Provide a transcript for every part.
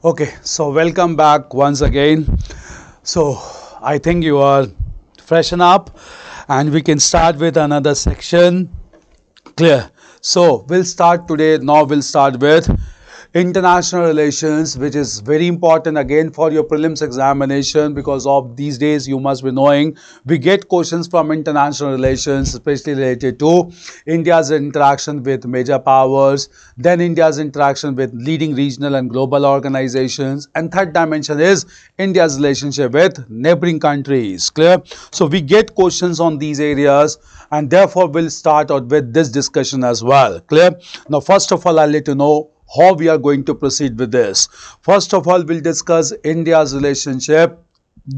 Okay, so welcome back once again. So I think you are freshen up and we can start with another section. Clear. So we'll start today. Now we'll start with international relations, which is very important again for your prelims examination, because of these days you must be knowing we get questions from international relations, especially related to India's interaction with major powers, then India's interaction with leading regional and global organizations, and third dimension is India's relationship with neighboring countries. Clear. So we get questions on these areas, and therefore we'll start out with this discussion as well. Clear. Now first of all, I'll let you know how we are going to proceed with this. First of all, we'll discuss India's relationship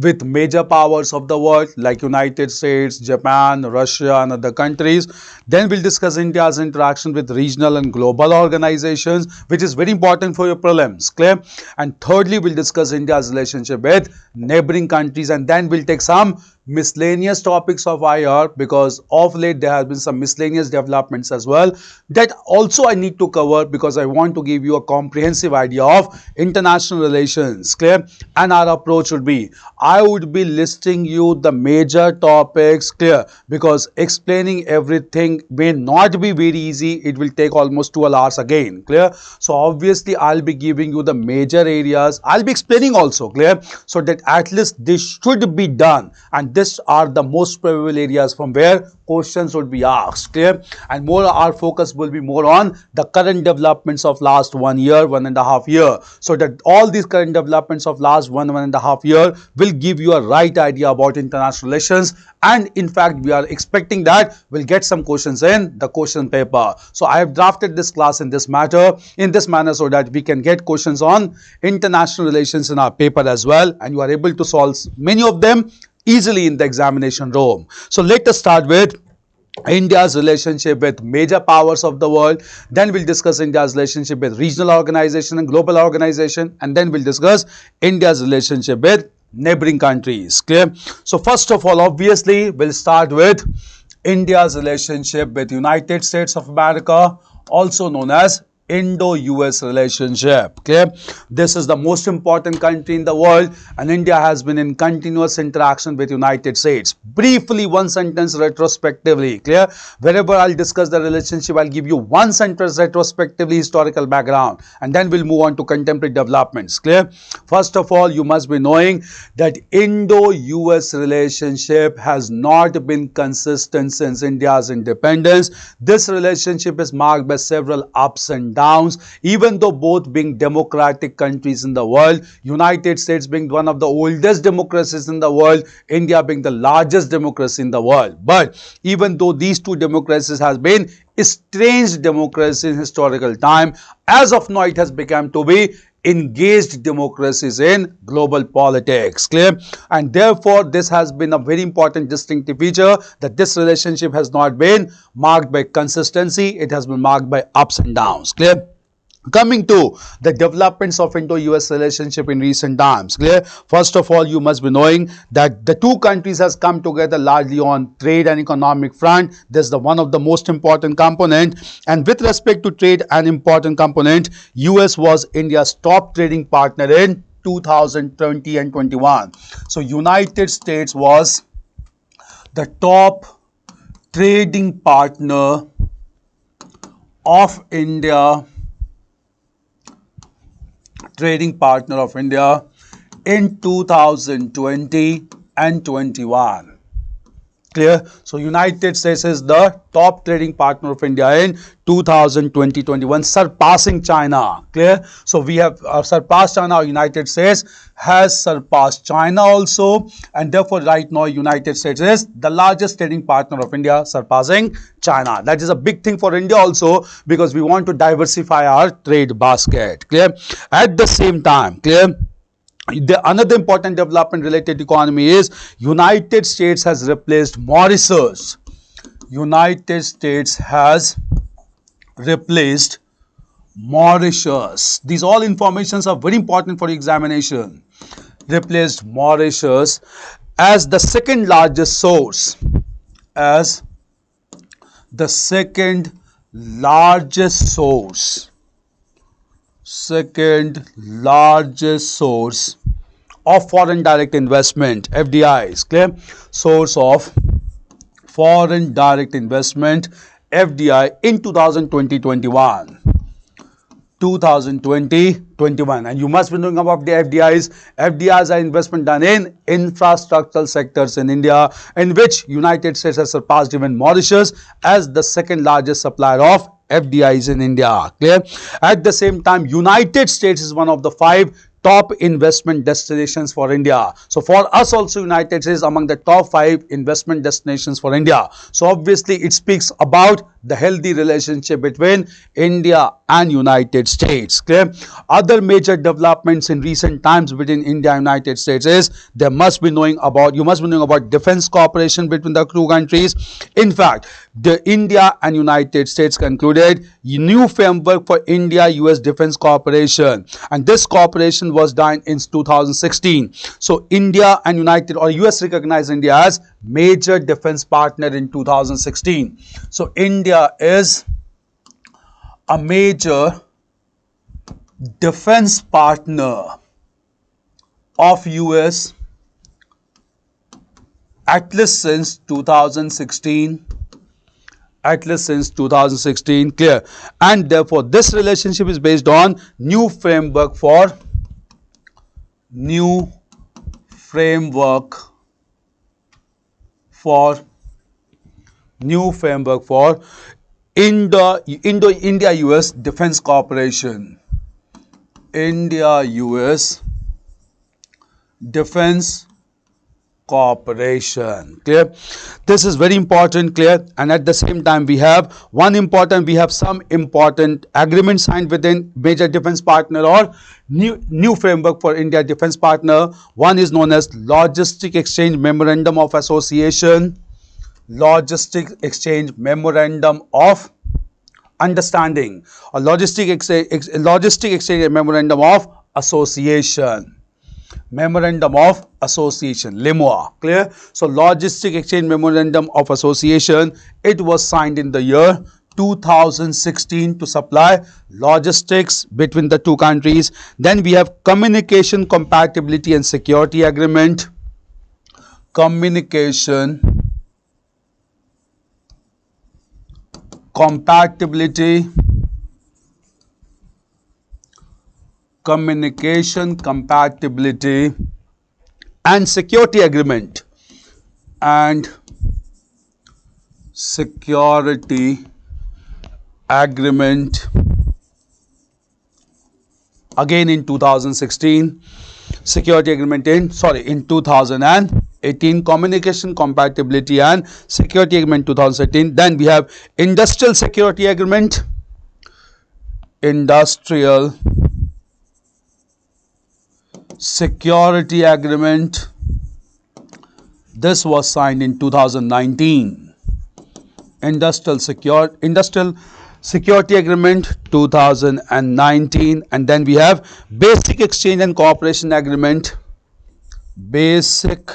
with major powers of the world like United States, Japan, Russia and other countries. Then we'll discuss India's interaction with regional and global organizations, which is very important for your prelims. Clear? And thirdly, we'll discuss India's relationship with neighboring countries, and then we'll take some miscellaneous topics of IR, because of late there has been some miscellaneous developments as well that also I need to cover, because I want to give you a comprehensive idea of international relations. Clear? And our approach would be, I would be listing you the major topics. Clear? Because explaining everything may not be very easy. It will take almost 12 hours again. Clear? So obviously I'll be giving you the major areas. I'll be explaining also. Clear? So that at least this should be done, and these are the most probable areas from where questions would be asked. Clear? And more our focus will be more on the current developments of last 1 year, 1.5 years, so that all these current developments of last 1.5 years will give you a right idea about international relations. And in fact, we are expecting that we'll get some questions in the question paper. So I have drafted this class in this manner so that we can get questions on international relations in our paper as well, and you are able to solve many of them easily in the examination room. So let us start with India's relationship with major powers of the world. Then we'll discuss India's relationship with regional organization and global organization, and then we'll discuss India's relationship with neighboring countries. Clear? So first of all, obviously we'll start with India's relationship with United States of America, also known as Indo-US relationship. Okay, this is the most important country in the world, and India has been in continuous interaction with United States. Briefly, one sentence retrospectively. Clear? Wherever I'll discuss the relationship, I'll give you one sentence retrospectively historical background, and then we'll move on to contemporary developments. Clear? First of all, you must be knowing that Indo-US relationship has not been consistent since India's independence. This relationship is marked by several ups and downs, even though both being democratic countries in the world, United States being one of the oldest democracies in the world, India being the largest democracy in the world. But even though these two democracies has been estranged democracies in historical time, as of now it has become to be engaged democracies in global politics. Clear? And therefore this has been a very important distinctive feature, that this relationship has not been marked by consistency, it has been marked by ups and downs. Clear? Coming to the developments of Indo-US relationship in recent times. Clear? First of all, you must be knowing that the two countries has come together largely on trade and economic front. This is the one of the most important component, and with respect to trade and important component, US was India's top trading partner in 2020 and 21. So United States was the top trading partner of India in 2020 and 21. Clear? So United States is the top trading partner of India in 2020-21, surpassing China. Clear? So we have surpassed China. United States has surpassed China also, and therefore right now United States is the largest trading partner of India, surpassing China. That is a big thing for India also, because we want to diversify our trade basket. Clear? At the same time, clear, another important development related to economy is United States has replaced Mauritius. United States has replaced Mauritius. These all informations are very important for examination. Replaced Mauritius as the second largest source, as the second largest source second largest source of foreign direct investment, FDIs, clear? Source of foreign direct investment, FDI, in 2020-21. 2020-21, and you must be knowing about the FDIs. FDIs are investment done in infrastructural sectors in India, in which United States has surpassed even Mauritius as the second largest supplier of FDIs in India. Clear? At the same time, United States is one of the 5 top investment destinations for India. So for us also, United States is among the top 5 investment destinations for India. So obviously it speaks about the healthy relationship between India and United States. Clear? Other major developments in recent times between India and United States is you must be knowing about defense cooperation between the two countries. In fact, the India and United States concluded a new framework for India-US defense cooperation, and this cooperation was done in 2016. So India and US recognized India as major defense partner in 2016. So India is a major defense partner of US at least since 2016. Clear? And therefore this relationship is based on new framework for India-US defense cooperation. India-US defense cooperation. Clear? This is very important. Clear? And at the same time, we have some important agreements signed within major defense partner or new framework for India defense partner. One is known as Logistic Exchange Memorandum of Association. Logistic Exchange Memorandum of Understanding, or Logistic Exchange Memorandum of Association. LEMOA. Clear? So Logistic Exchange Memorandum of Association, it was signed in the year 2016 to supply logistics between the two countries. Then we have Communication Compatibility and Security Agreement. Communication compatibility and security agreement, again in 2016. Security agreement in 2018. Communication compatibility and security agreement 2018. Then we have industrial security agreement. Industrial security agreement. This was signed in 2019. Industrial security agreement 2019. And then we have basic exchange and cooperation agreement. Basic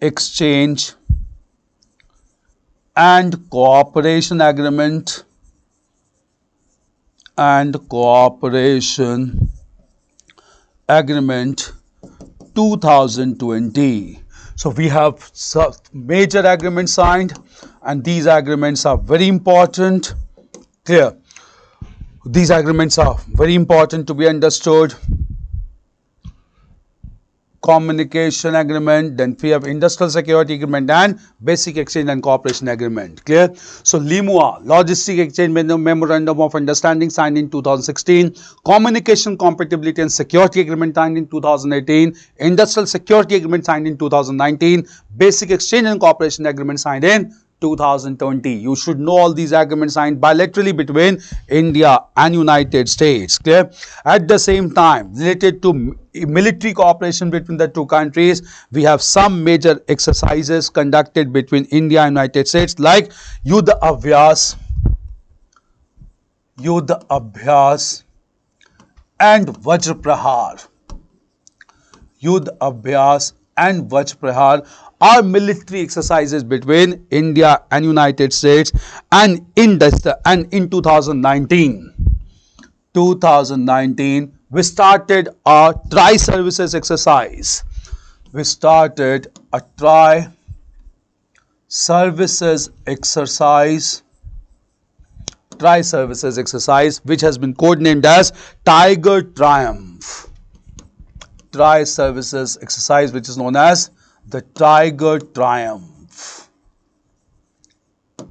exchange and cooperation agreement 2020. So we have major agreements signed, and these agreements are very important. Clear? These agreements are very important to be understood. Communication agreement, then we have industrial security agreement and basic exchange and cooperation agreement. Clear? So LEMOA, Logistic Exchange Memorandum of Understanding, signed in 2016. Communication compatibility and security agreement signed in 2018. Industrial security agreement signed in 2019. Basic exchange and cooperation agreement signed in 2020. You should know all these agreements signed bilaterally between India and United States. Clear? At the same time, related to military cooperation between the two countries, we have some major exercises conducted between India and United States, like Yuddha Abhyas and Vajra Prahar. Yuddha Abhyas and Vajra Prahar are military exercises between India and United States, and in 2019. 2019, we started a tri-services exercise. We started a tri-services exercise, which has been codenamed as Tiger Triumph. Tri-services exercise, which is known as the Tiger Triumph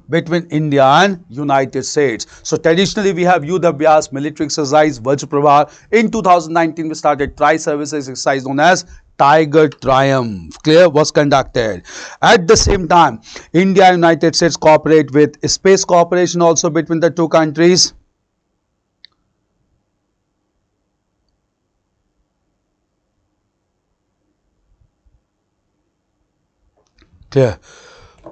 between India and United States. So traditionally we have UPSC military exercise Vajraprabha. In 2019 we started tri-services exercise known as Tiger Triumph. Clear? Was conducted. At the same time, India and United States cooperate with space cooperation also between the two countries. Clear?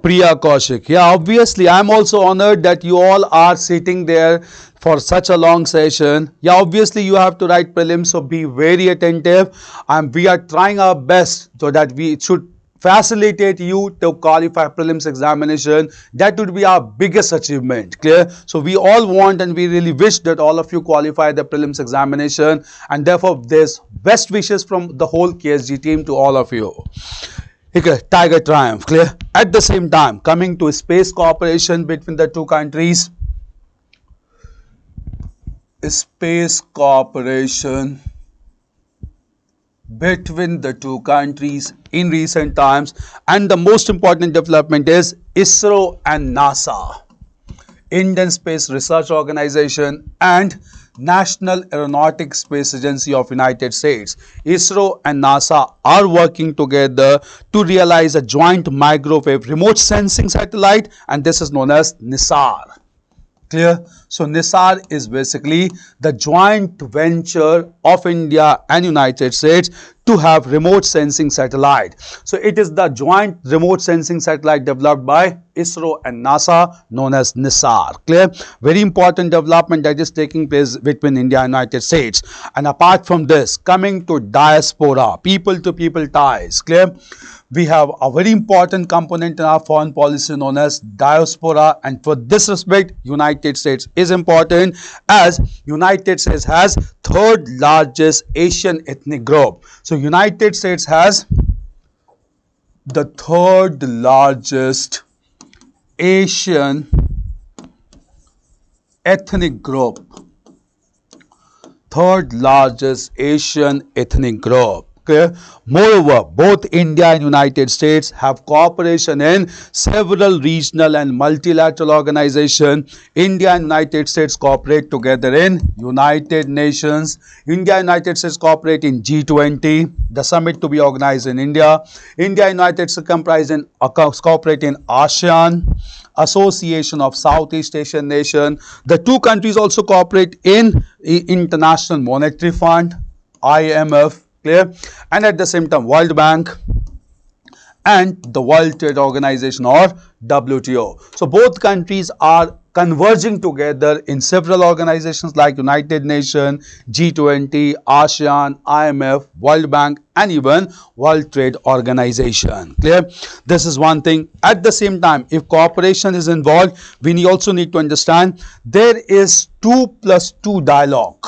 Priya Kaushik. Yeah, obviously, I'm also honored that you all are sitting there for such a long session. Yeah, obviously, you have to write prelims, so be very attentive. And we are trying our best so that we should facilitate you to qualify prelims examination. That would be our biggest achievement. Clear? So we all want and we really wish that all of you qualify the prelims examination, and therefore there's best wishes from the whole KSG team to all of you. Okay, Tiger Triumph. Clear? At the same time, coming to space cooperation between the two countries. Space cooperation between the two countries in recent times, and the most important development is ISRO and NASA, Indian Space Research Organization and National Aeronautic Space Agency of United States. ISRO and NASA are working together to realize a joint microwave remote sensing satellite, and this is known as NISAR. Clear? So NISAR is basically the joint venture of India and United States to have remote sensing satellite. So it is the joint remote sensing satellite developed by ISRO and NASA known as NISAR. Clear? Very important development that is taking place between India and United States. And apart from this, coming to diaspora, people to people ties. Clear? We have a very important component in our foreign policy known as diaspora, and for this respect United States is important, as United States has third largest Asian ethnic group. So United States has the third largest Asian ethnic group. Third largest Asian ethnic group. Okay. Moreover, both India and United States have cooperation in several regional and multilateral organizations. India and United States cooperate together in United Nations. India and United States cooperate in G20, the summit to be organized in India. India and United States cooperate in ASEAN, Association of Southeast Asian Nations. The two countries also cooperate in International Monetary Fund, IMF. Clear? And at the same time World Bank and the World Trade Organization or WTO. So both countries are converging together in several organizations like United Nations, G20, ASEAN, IMF, World Bank and even World Trade Organization. Clear? This is one thing. At the same time, if cooperation is involved, we also need to understand there is 2+2 dialogue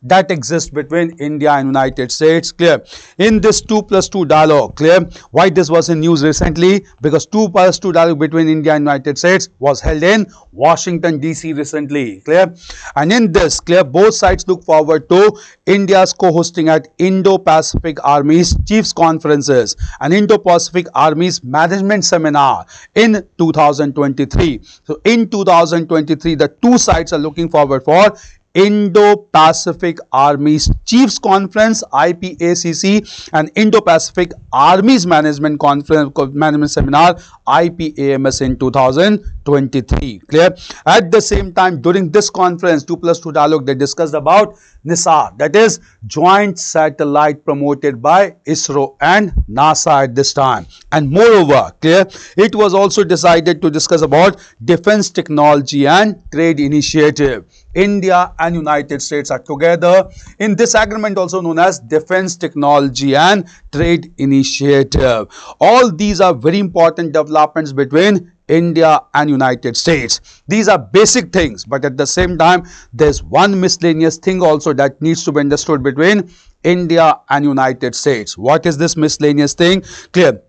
that exists between India and United States. Clear? In this 2+2 dialogue, clear? Why this was in news recently? Because 2+2 dialogue between India and United States was held in Washington DC recently. Clear? And in this, clear, both sides look forward to India's co-hosting at Indo-Pacific Army's Chiefs Conferences and Indo-Pacific Army's Management Seminar in 2023. So in 2023, the two sides are looking forward for Indo-Pacific Army's Chiefs Conference IPACC and Indo-Pacific Army's Management Seminar IPAMS in 2023. Clear? At the same time, during this conference 2+2 dialogue, they discussed about NISAR, that is joint satellite promoted by ISRO and NASA at this time. And moreover, clear, it was also decided to discuss about defense technology and trade initiative. India and United States are together in this agreement also known as Defense Technology and Trade Initiative. All these are very important developments between India and United States. These are basic things, but at the same time, there's one miscellaneous thing also that needs to be understood between India and United States. What is this miscellaneous thing? Clear.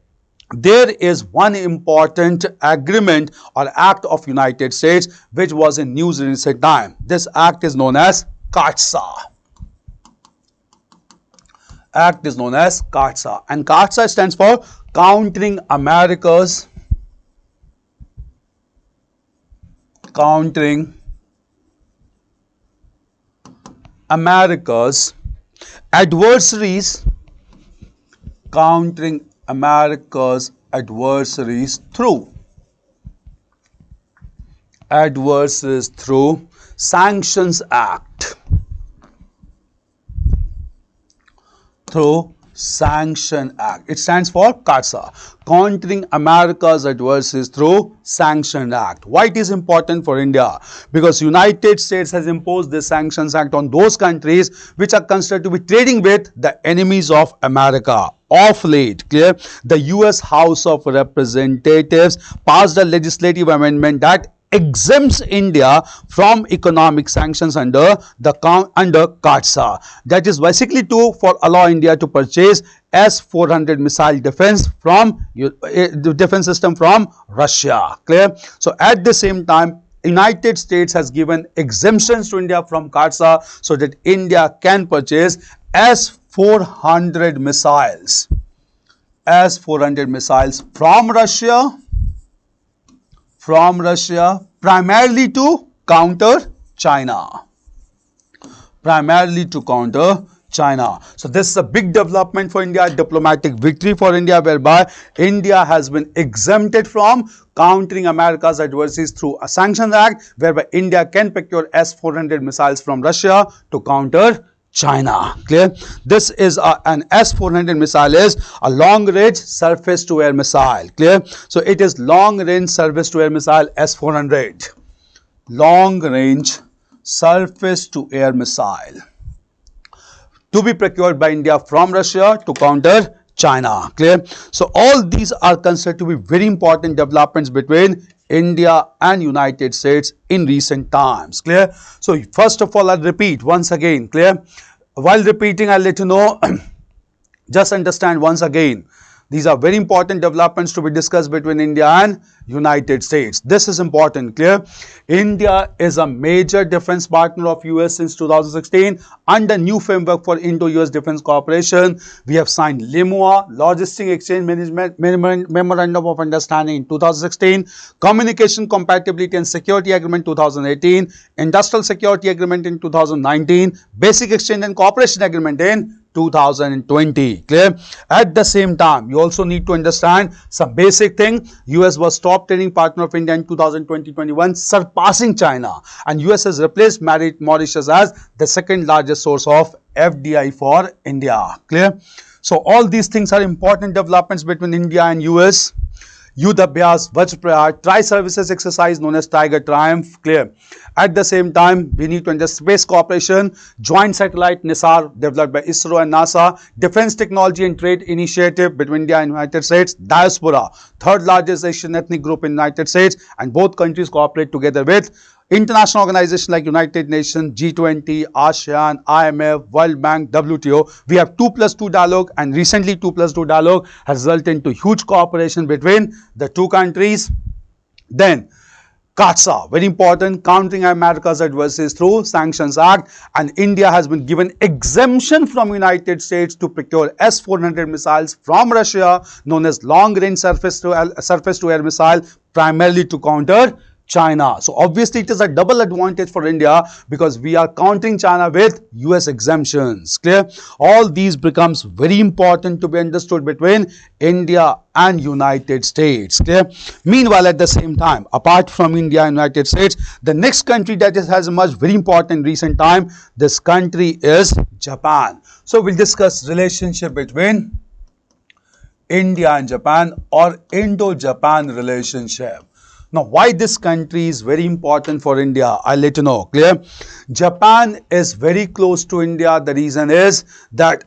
There is one important agreement or act of United States which was in news in recent time. This act is known as KATSA. Act is known as KATSA, and KATSA stands for Countering America's adversaries, countering America's adversaries through Sanctions Act. Through Sanction Act. It stands for KATSA, Countering America's Adversaries through Sanction Act. Why it is important for India? Because United States has imposed this Sanctions Act on those countries which are considered to be trading with the enemies of America. Of late, clear, the US House of Representatives passed a legislative amendment that exempts India from economic sanctions under KATSA. That is basically for allow India to purchase S-400 missile defense system from Russia. Clear? So at the same time, United States has given exemptions to India from KATSA so that India can purchase S-400 missiles. S-400 missiles from Russia, primarily to counter China. So this is a big development for India, diplomatic victory for India, whereby India has been exempted from countering America's adversaries through a Sanctions Act, whereby India can procure S-400 missiles from Russia to counter China. Clear? This is an S-400 missile is a long-range surface-to-air missile. Clear? So it is long-range surface-to-air missile S-400. Long-range surface-to-air missile to be procured by India from Russia to counter China. Clear? So all these are considered to be very important developments between India and United States in recent times. Clear? So first of all, I'll repeat once again. Clear? While repeating, I'll let you know, just understand once again, these are very important developments to be discussed between India and United States. This is important. Clear? India is a major defense partner of US since 2016. Under new framework for Indo-US Defense Cooperation, we have signed LIMUA, Logistic Exchange Management Memorandum of Understanding in 2016, Communication Compatibility and Security Agreement 2018, Industrial Security Agreement in 2019, Basic Exchange and Cooperation Agreement in 2020. Clear? At the same time, you also need to understand some basic thing. US was top trading partner of India in 2020-21, surpassing China, and US has replaced Mauritius as the second largest source of FDI for India. Clear? So all these things are important developments between India and US. Yudh Abhyas Vajrayat Tri-Services Exercise known as Tiger Triumph. Clear? At the same time, we need to understand space cooperation, joint satellite NISAR developed by ISRO and NASA, Defense Technology and Trade Initiative between India and United States, Diaspora, third largest Asian ethnic group in United States, and both countries cooperate together with international organizations like United Nations, G20, ASEAN, IMF, World Bank, WTO. We have 2+2 dialogue, and recently 2+2 dialogue has resulted into huge cooperation between the two countries. Then KATSA, very important, Countering America's Adversaries through Sanctions Act, and India has been given exemption from United States to procure S-400 missiles from Russia known as long-range surface-to-air missile, primarily to counter China. So obviously it is a double advantage for India because we are countering China with US exemptions. Clear? All these becomes very important to be understood between India and United States. Clear? Meanwhile, at the same time, apart from India and United States, the next country that has emerged very important in recent time, this country is Japan. So we'll discuss relationship between India and Japan, or Indo-Japan relationship. Now, why this country is very important for India, I'll let you know. Clear? Japan is very close to India. The reason is that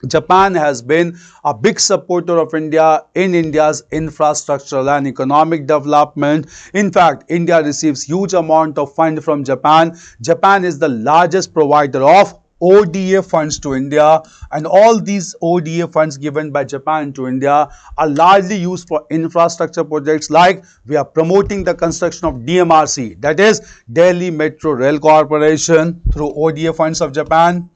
Japan has been a big supporter of India in India's infrastructural and economic development. In fact, India receives huge amount of fund from Japan. Japan is the largest provider of ODA funds to India, and all these ODA funds given by Japan to India are largely used for infrastructure projects, like we are promoting the construction of DMRC, that is Delhi Metro Rail Corporation, through ODA funds of Japan.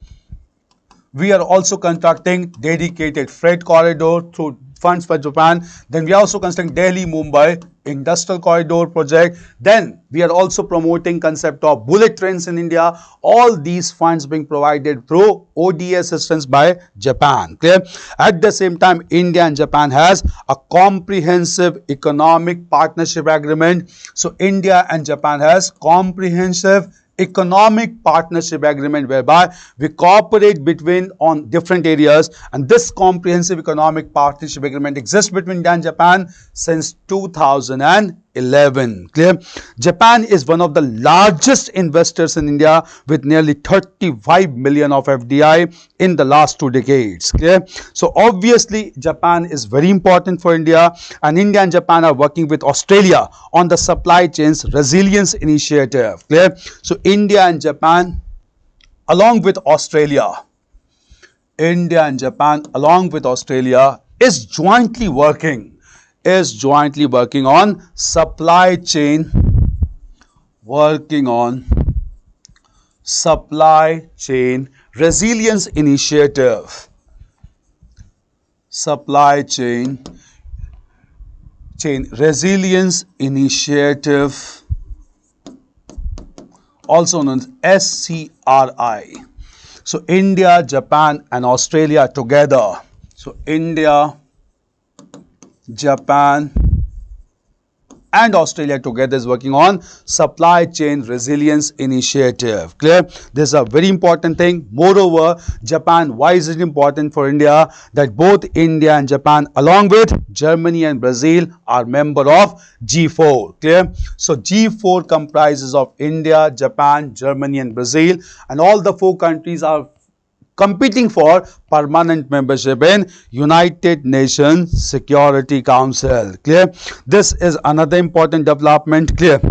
We are also constructing dedicated freight corridor through funds for Japan. Then we are also constructing Delhi-Mumbai industrial corridor project. Then we are also promoting concept of bullet trains in India. All these funds being provided through ODA assistance by Japan. Clear? At the same time, India and Japan has a comprehensive economic partnership agreement. So India and Japan has comprehensive economic partnership agreement whereby we cooperate between on different areas, and this comprehensive economic partnership agreement exists between India and Japan since 2011. Clear? Japan is one of the largest investors in India with nearly 35 million of FDI in the last 2 decades. Clear? So obviously Japan is very important for India, and India and Japan are working with Australia on the supply chains resilience initiative. Clear? So India and Japan along with Australia, India and Japan along with Australia is jointly working on supply chain resilience initiative, supply chain resilience initiative, also known as SCRI. So India, Japan and Australia together. So India, Japan and Australia together is working on supply chain resilience initiative. Clear? This is a very important thing. Moreover, Japan, why is it important for India? That both India and Japan along with Germany and Brazil are member of G4. Clear? So G4 comprises of India, Japan, Germany and Brazil, and all the 4 countries are competing for permanent membership in United Nations Security Council. Clear? This is another important development. Clear?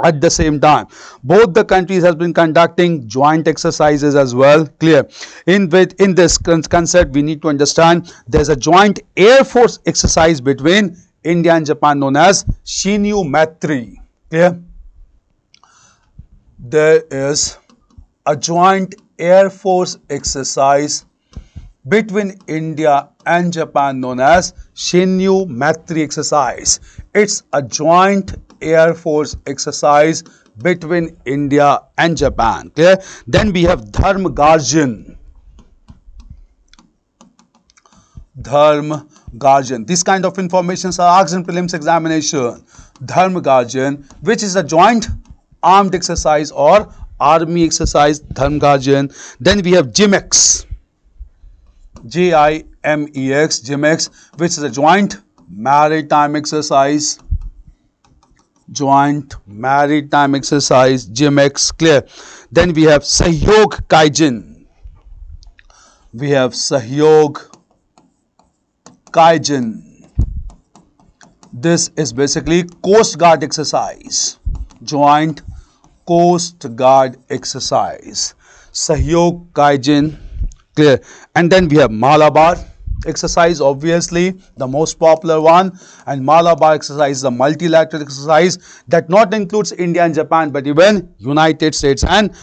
At the same time, both the countries have been conducting joint exercises as well. Clear? In this concept, we need to understand there's a joint Air Force exercise between India and Japan known as Shinyu Maitri. Clear? There is a joint Air Force exercise between India and Japan known as Shinyu Maitri exercise. It's a joint Air Force exercise between India and Japan. Clear? Then we have Dharm Garjan. This kind of information are asked in prelims examination. Dharm Garjan, which is a joint armed exercise or army exercise, Dharm Garjan. Then we have GIMEX, G-I-M-E-X, GIMEX, which is a joint maritime exercise, GIMEX. Clear? Then we have Sahyog Kaijin. This is basically Coast Guard exercise, joint Coast Guard exercise, Sahyog Kaijin. Clear? And then we have Malabar exercise, obviously the most popular one, and Malabar exercise is a multilateral exercise that not includes India and Japan but even United States and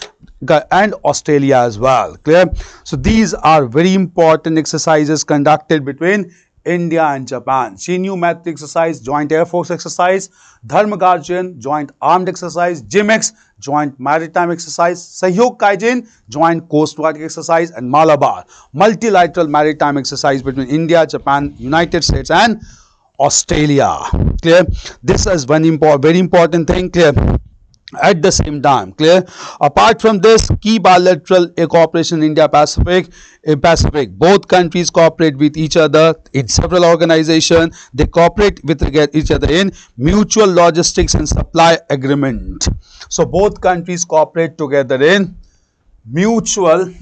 Australia as well. Clear? So these are very important exercises conducted between India and Japan. Shinyu Maitri exercise, joint Air Force exercise, Dharm Garjan, joint armed exercise, GIMEX, joint maritime exercise, Sahyog Kaijin, joint Coast Guard exercise, and Malabar, multilateral maritime exercise between India, Japan, United States and Australia. Clear? This is one very important thing. Clear? At the same time, clear? Apart from this, key bilateral cooperation in Pacific, both countries cooperate with each other in several organizations. They cooperate with each other in mutual logistics and supply agreement. So both countries cooperate together in mutual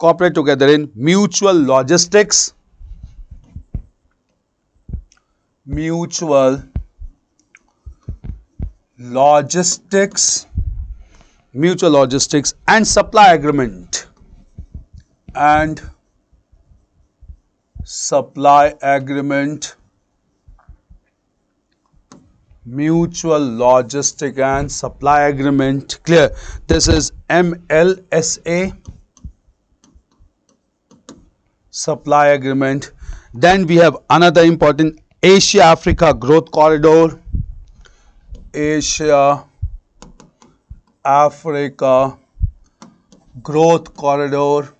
cooperate together in mutual logistics, mutual logistics and supply agreement, mutual logistic and supply agreement. Clear? This is MLSA, supply agreement. Then we have another important Asia Africa Growth Corridor, Asia Africa Growth Corridor,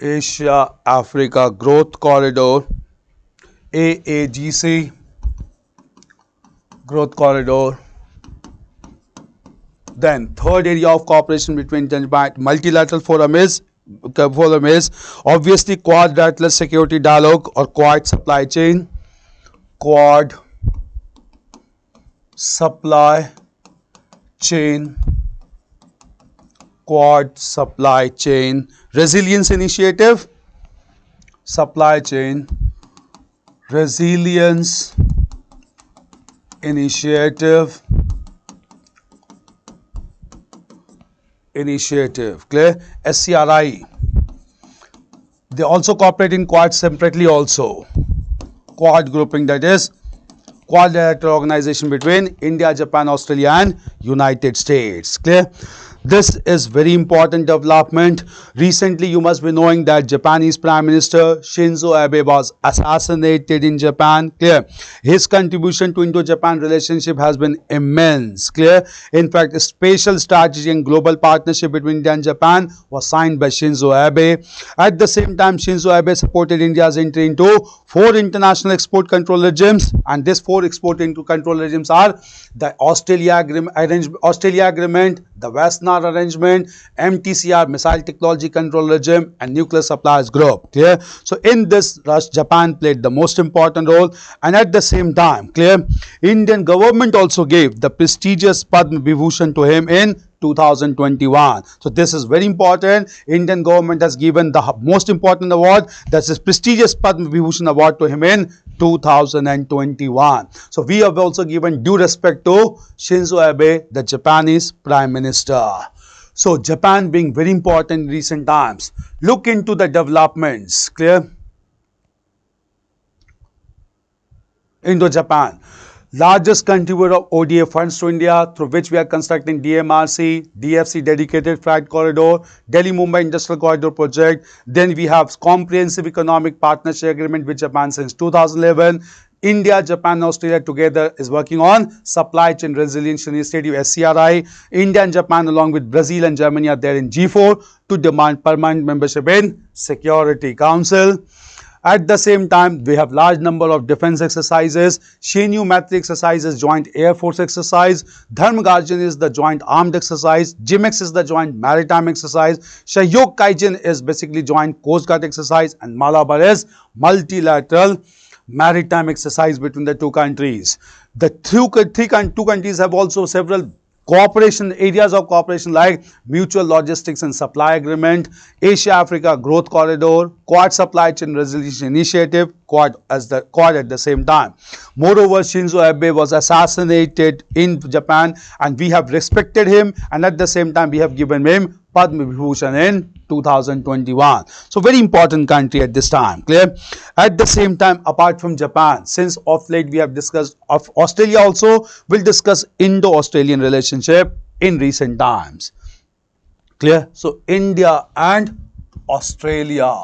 Asia Africa Growth Corridor, AAGC Growth Corridor. Then third area of cooperation between multilateral forum is obviously Quadrilateral Security Dialogue or Quad Supply Chain, Quad Supply Chain, Quad Supply Chain Resilience Initiative, Supply Chain Resilience Initiative, clear? SCRI. They also cooperate in Quad separately also. Quad grouping, that is Quadrilateral organization between India, Japan, Australia and United States. Clear? This is very important development. Recently, you must be knowing that Japanese Prime Minister Shinzo Abe was assassinated in Japan. Clear? His contribution to Indo-Japan relationship has been immense. Clear? In fact, a spatial strategy and global partnership between India and Japan was signed by Shinzo Abe. At the same time, Shinzo Abe supported India's entry into 4 international export control regimes, and these 4 export control regimes are the Australia Agreement, the Wassenaar Arrangement, MTCR Missile Technology Control Regime and Nuclear Suppliers Group. Clear? So in this, Japan played the most important role, and at the same time, clear, Indian government also gave the prestigious Padma Vibhushan to him in 2021. So this is very important. Indian government has given the most important award, that's this prestigious Padma Vibhushan award, to him in 2021. So we have also given due respect to Shinzo Abe, the Japanese Prime Minister. So Japan being very important in recent times. Look into the developments. Clear? Indo-Japan. Largest contributor of ODA funds to India, through which we are constructing DMRC, DFC Dedicated Freight Corridor, Delhi-Mumbai Industrial Corridor Project. Then we have Comprehensive Economic Partnership Agreement with Japan since 2011. India, Japan and Australia together is working on Supply Chain Resilience Initiative, SCRI. India and Japan along with Brazil and Germany are there in G4 to demand permanent membership in Security Council. At the same time, we have large number of defense exercises. Shenyu Matri exercise is joint air force exercise. Dharm Garjan is the joint armed exercise. JIMEX is the joint maritime exercise. Sahyog Kaijin is basically joint coast guard exercise, and Malabar is multilateral maritime exercise between the two countries. The two countries have also several areas of cooperation like mutual logistics and supply agreement, Asia Africa Growth Corridor, Quad Supply Chain Resilience Initiative, Quad at the same time. Moreover, Shinzo Abe was assassinated in Japan, and we have respected him, and at the same time we have given him Padma Vibhushan in 2021. So very important country at this time. Clear? At the same time, apart from Japan, since of late we have discussed of Australia also, we'll discuss Indo-Australian relationship in recent times. Clear? So India and Australia.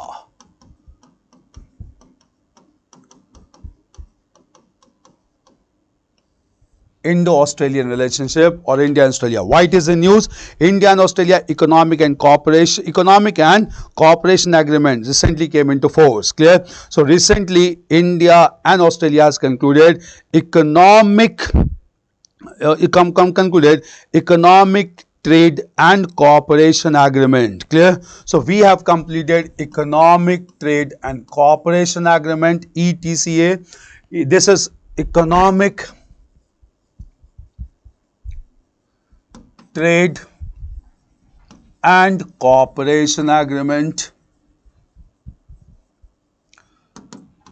Indo-Australian relationship or India and Australia. Why it is in news? India and Australia economic and cooperation agreement recently came into force. Clear? So recently India and Australia has concluded economic trade and cooperation agreement. Clear? So we have completed economic trade and cooperation agreement, ETCA. This is economic trade and cooperation agreement.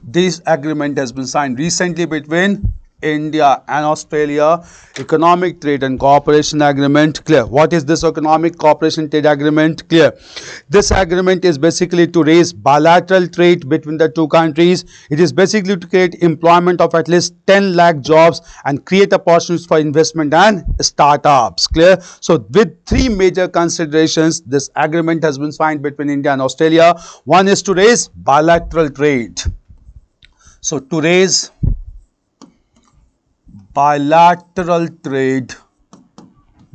This agreement has been signed recently between India and Australia. Economic trade and cooperation agreement. Clear. What is this economic cooperation trade agreement? Clear. This agreement is basically to raise bilateral trade between the two countries. It is basically to create employment of at least 10 lakh jobs and create opportunities for investment and startups. Clear. So with three major considerations, this agreement has been signed between India and Australia. One is to raise bilateral trade. So to raise bilateral trade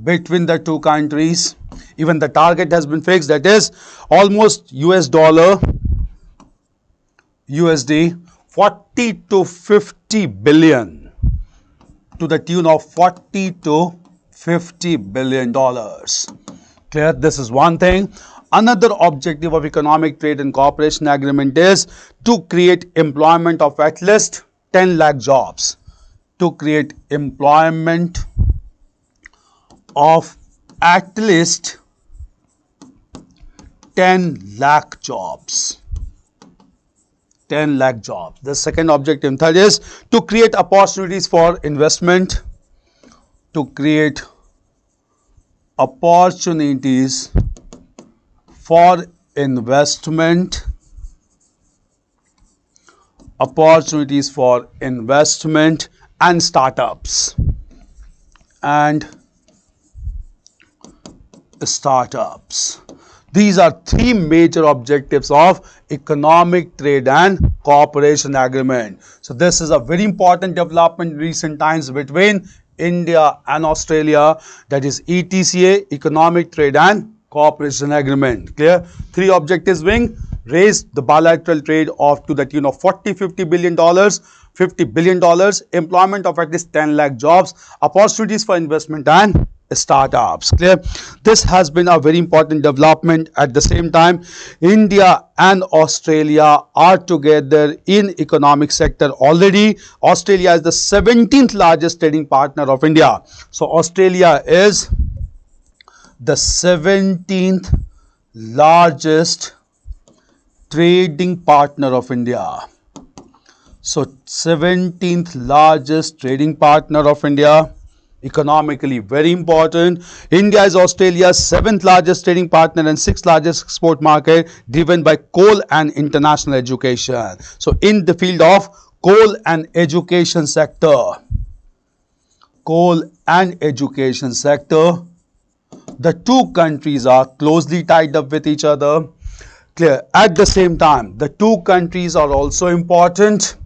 between the two countries, even the target has been fixed, that is almost US dollar, USD 40 to 50 billion, to the tune of 40 to 50 billion dollars. Clear? This is one thing. Another objective of economic trade and cooperation agreement is to create employment of at least 10 lakh jobs. To create employment of at least 10 lakh jobs. 10 lakh jobs. The second objective. Third is to create opportunities for investment. To create opportunities for investment, opportunities for investment and startups, These are three major objectives of economic trade and cooperation agreement. So this is a very important development in recent times between India and Australia, that is ETCA, economic trade and cooperation agreement. Clear? Three objectives being: raise the bilateral trade of to the tune of 40-50 billion dollars, $50 billion, employment of at least 10 lakh jobs, opportunities for investment and startups. Clear? This has been a very important development. At the same time, India and Australia are together in economic sector already. Australia is the 17th largest trading partner of India. So Australia is the 17th largest trading partner of India. So 17th largest trading partner of India, economically very important. India is Australia's 7th largest trading partner and 6th largest export market, driven by coal and international education. So in the field of coal and education sector, the two countries are closely tied up with each other. Clear? At the same time, the two countries are also important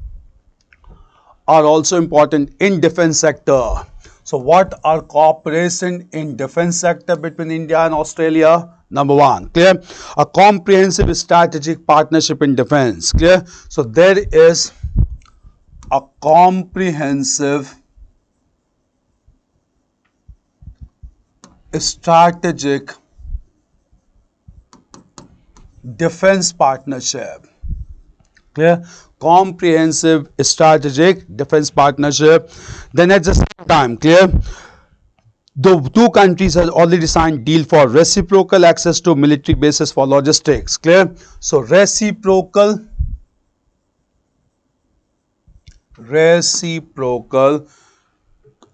in defense sector. So what are cooperation in defense sector between India and Australia? Number one, clear? A comprehensive strategic partnership in defense. Clear? So there is a comprehensive strategic defense partnership. Clear? Comprehensive strategic defense partnership. Then at the same time, clear, the two countries have already signed deal for reciprocal access to military bases for logistics. Clear? So reciprocal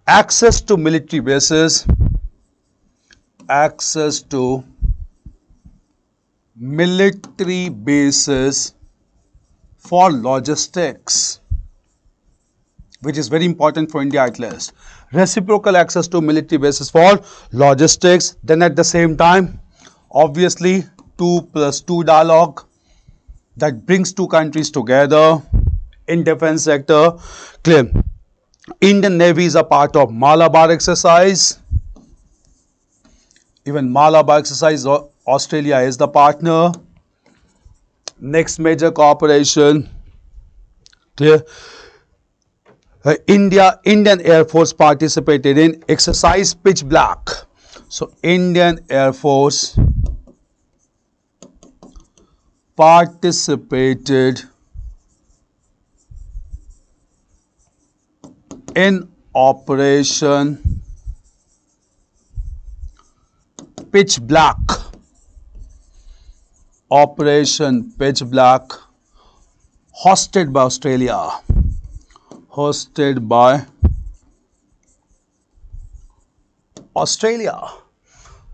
access to military bases, for logistics, which is very important for India at least. Reciprocal access to military bases for logistics. Then at the same time, obviously 2+2 dialogue that brings two countries together in defense sector. Clear? Indian Navy is a part of Malabar exercise. Even Malabar exercise, Australia is the partner. Next major cooperation. Clear? Indian Air Force participated in exercise Pitch Black. So Indian Air Force participated in Operation Pitch Black. Operation Pitch Black, hosted by Australia. Hosted by Australia.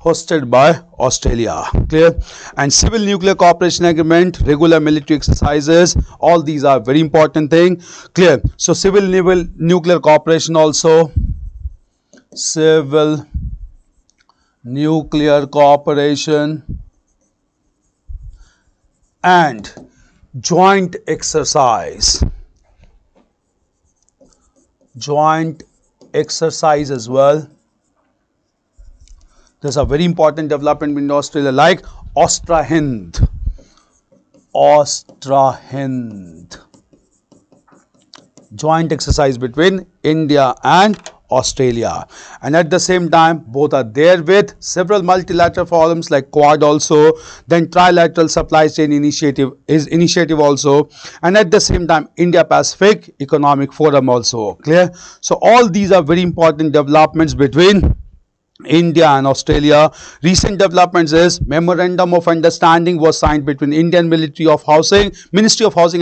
Hosted by Australia. Clear? And Civil Nuclear Cooperation Agreement, regular military exercises, all these are very important thing. Clear? So Civil Nuclear Cooperation also. Civil Nuclear Cooperation and joint exercise. Joint exercise as well. There's a very important development in Australia like Austra-Hind. Austra-Hind. Joint exercise between India and Australia. And at the same time, both are there with several multilateral forums like Quad also, then Trilateral Supply Chain Initiative also, and at the same time, Indo-Pacific Economic Forum also. Clear? So all these are very important developments between India and Australia. Recent developments is Memorandum of Understanding was signed between Indian Ministry of Housing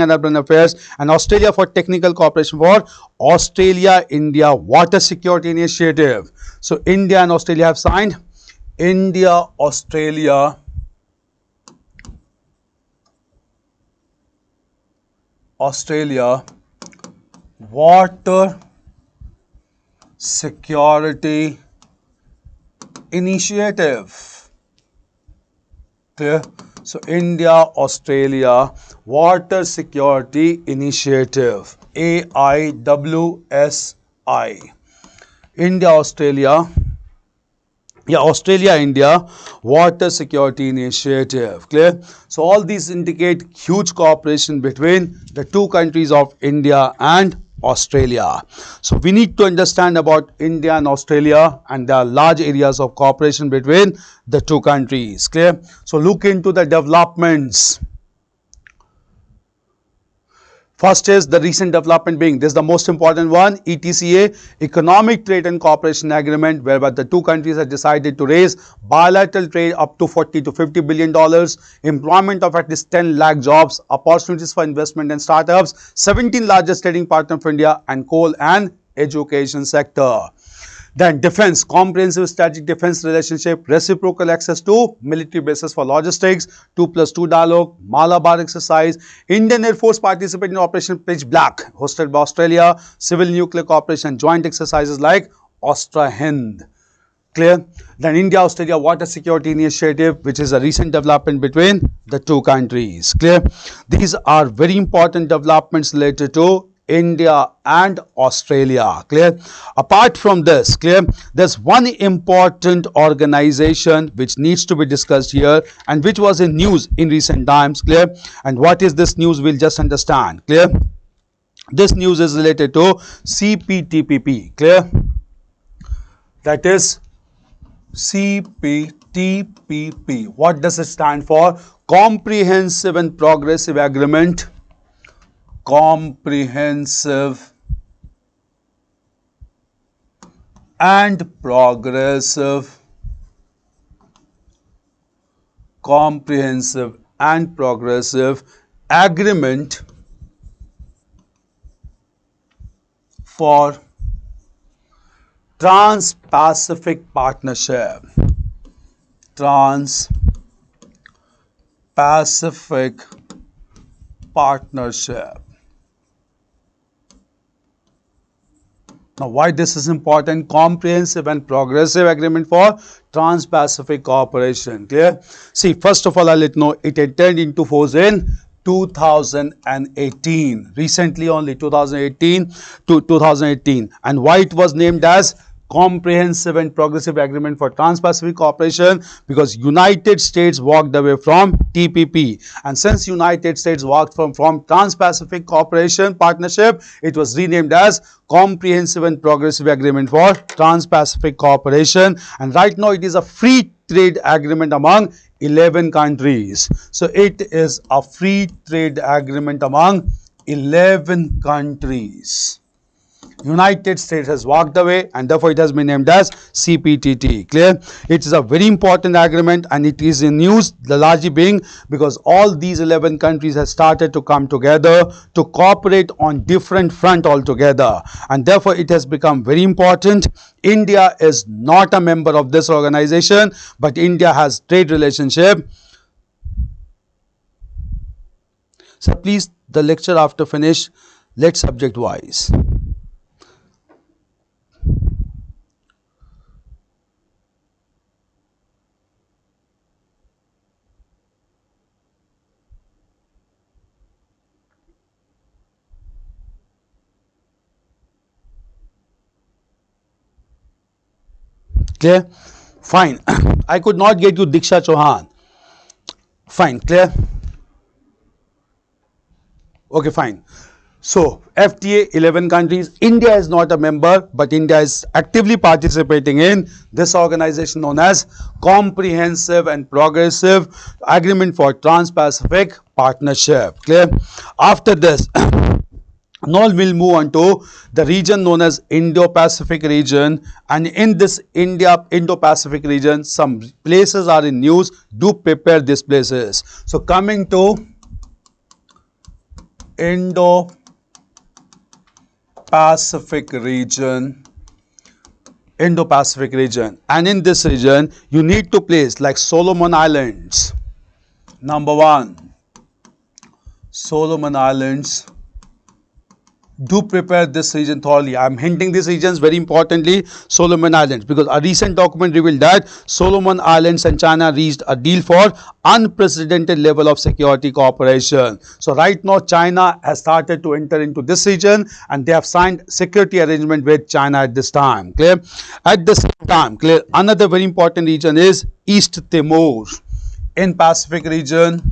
and Urban Affairs and Australia for technical cooperation for Australia-India Water Security Initiative. So India and Australia have signed India-Australia Water Security Initiative. Clear? So India-Australia Water Security Initiative, AIWSI. Australia-India Water Security Initiative. Clear? So all these indicate huge cooperation between the two countries of India and Australia. So we need to understand about India and Australia, and there are large areas of cooperation between the two countries. Clear? So look into the developments. First is the recent development being, this is the most important one, ETCA, Economic Trade and Cooperation Agreement, whereby the two countries have decided to raise bilateral trade up to $40 to $50 billion, employment of at least 10 lakh jobs, opportunities for investment and startups, 17 largest trading partner for India, and coal and education sector. Then defense, comprehensive strategic defense relationship, reciprocal access to military bases for logistics, 2+2 dialogue, Malabar exercise, Indian Air Force participated in Operation Pitch Black, hosted by Australia, civil nuclear cooperation, joint exercises like Austra-Hind. Clear? Then India-Australia Water Security Initiative, which is a recent development between the two countries. Clear? These are very important developments related to India and Australia. Clear? Apart from this, clear, there's one important organization which needs to be discussed here and which was in news in recent times. Clear? And what is this news? We'll just understand. Clear? This news is related to CPTPP. Clear? That is CPTPP. What does it stand for? Comprehensive and Progressive Agreement. Comprehensive and Progressive Agreement for Trans-Pacific Partnership. Trans-Pacific Partnership. Now, why this is important? Comprehensive and Progressive Agreement for Trans-Pacific Cooperation. Clear? See, first of all, I'll let you know it entered into force in 2018. Recently only 2018 to 2018. And why it was named as Comprehensive and Progressive Agreement for Trans-Pacific Cooperation? Because United States walked away from TPP, and since United States walked from Trans-Pacific Cooperation Partnership, it was renamed as Comprehensive and Progressive Agreement for Trans-Pacific Cooperation, and right now it is a free trade agreement among 11 countries. So it is a free trade agreement among 11 countries. United States has walked away and therefore it has been named as CPTT. Clear? It is a very important agreement and it is in news, the largely being because all these 11 countries have started to come together to cooperate on different front altogether, and therefore it has become very important. India is not a member of this organization, but India has trade relationship. So please, the lecture after finish, let's subject wise. Clear? Fine. I could not get you Diksha Chauhan. Fine. Clear? Okay, fine. So, FTA 11 countries. India is not a member, but India is actively participating in this organization known as Comprehensive and Progressive Agreement for Trans-Pacific Partnership. Clear? After this, now we'll move on to the region known as Indo-Pacific region, and in this Indo-Pacific region, some places are in news. Do prepare these places. So coming to Indo-Pacific region, and in this region you need to place like Solomon Islands. Number 1, Solomon Islands. Do prepare this region thoroughly. I am hinting these regions very importantly, Solomon Islands, because a recent document revealed that Solomon Islands and China reached a deal for unprecedented level of security cooperation. So right now China has started to enter into this region and they have signed security arrangement with China at this time. Clear? At the same time, clear, another very important region is East Timor in Pacific region.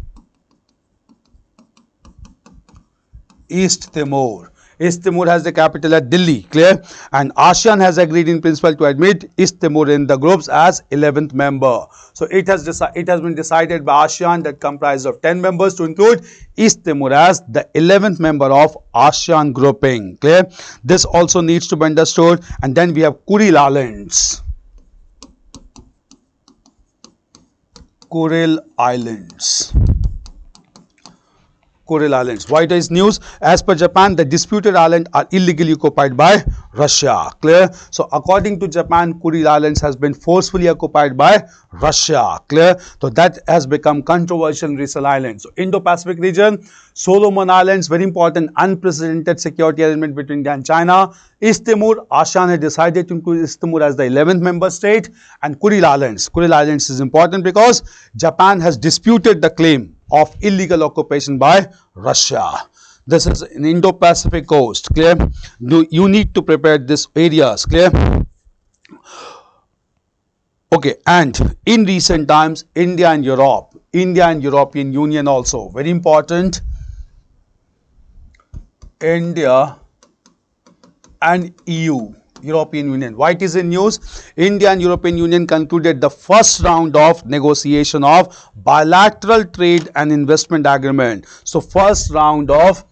East Timor has the capital at Delhi. Clear? And ASEAN has agreed in principle to admit East Timor in the groups as 11th member. So it has been decided by ASEAN that comprises of 10 members to include East Timor as the 11th member of ASEAN grouping. Clear? This also needs to be understood. And then we have Kuril Islands. Kuril Islands. Why it is news? As per Japan, the disputed islands are illegally occupied by Russia. Clear? So according to Japan, Kuril Islands has been forcefully occupied by Russia. Clear? So that has become controversial in recent islands. So Indo-Pacific region, Solomon Islands, very important, unprecedented security arrangement between India and China. East Timor, ASEAN has decided to include East Timor as the 11th member state, and Kuril Islands. Kuril Islands is important because Japan has disputed the claim of illegal occupation by Russia. This is an Indo-Pacific coast. Clear? You need to prepare these areas. Clear? Okay, and in recent times, India and European Union also, very important. India and European Union. Why it is in news? India and European Union concluded the first round of negotiation of bilateral trade and investment agreement. So first round of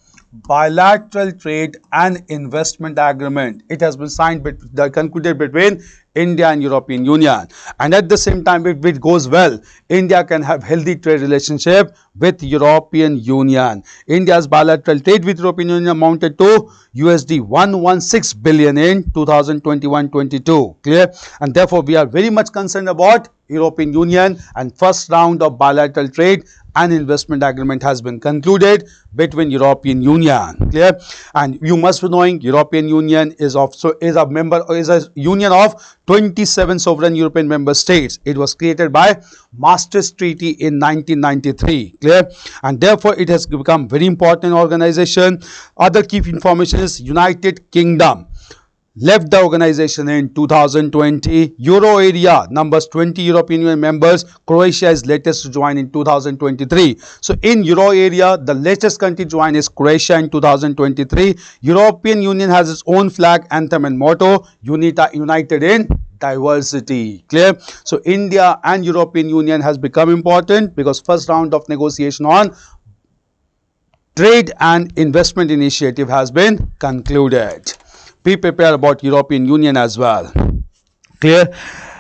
bilateral trade and investment agreement. It has been signed, concluded between India and European Union. And at the same time, if it goes well, India can have healthy trade relationship with European Union. India's bilateral trade with European Union amounted to USD 116 billion in 2021-22. Clear? And therefore, we are very much concerned about European Union, and first round of bilateral trade and investment agreement has been concluded between European Union. Clear? And you must be knowing European Union is a union of 27 sovereign European member states. It was created by Maastricht Treaty in 1993. Clear? And therefore it has become very important organization. Other key information is United Kingdom left the organization in 2020. Euro area numbers 20 European Union members. Croatia is latest to join in 2023. So in Euro area, the latest country to join is Croatia in 2023. European Union has its own flag, anthem and motto, united in diversity. Clear? So India and European Union has become important because first round of negotiation on trade and investment initiative has been concluded. Be prepared about European Union as well. Clear?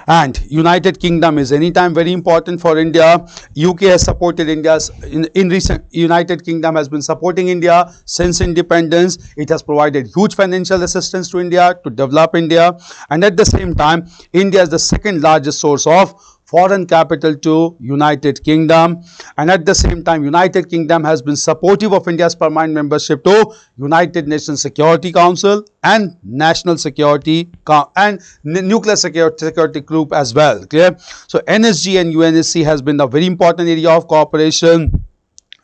And United Kingdom is anytime very important for India. UK has supported India's in recent. United Kingdom has been supporting India since independence. It has provided huge financial assistance to India to develop India, and at the same time India is the second largest source of foreign capital to United Kingdom, and at the same time United Kingdom has been supportive of India's permanent membership to United Nations Security Council and National Security and Nuclear Security Group as well. Clear? So NSG and UNSC has been a very important area of cooperation.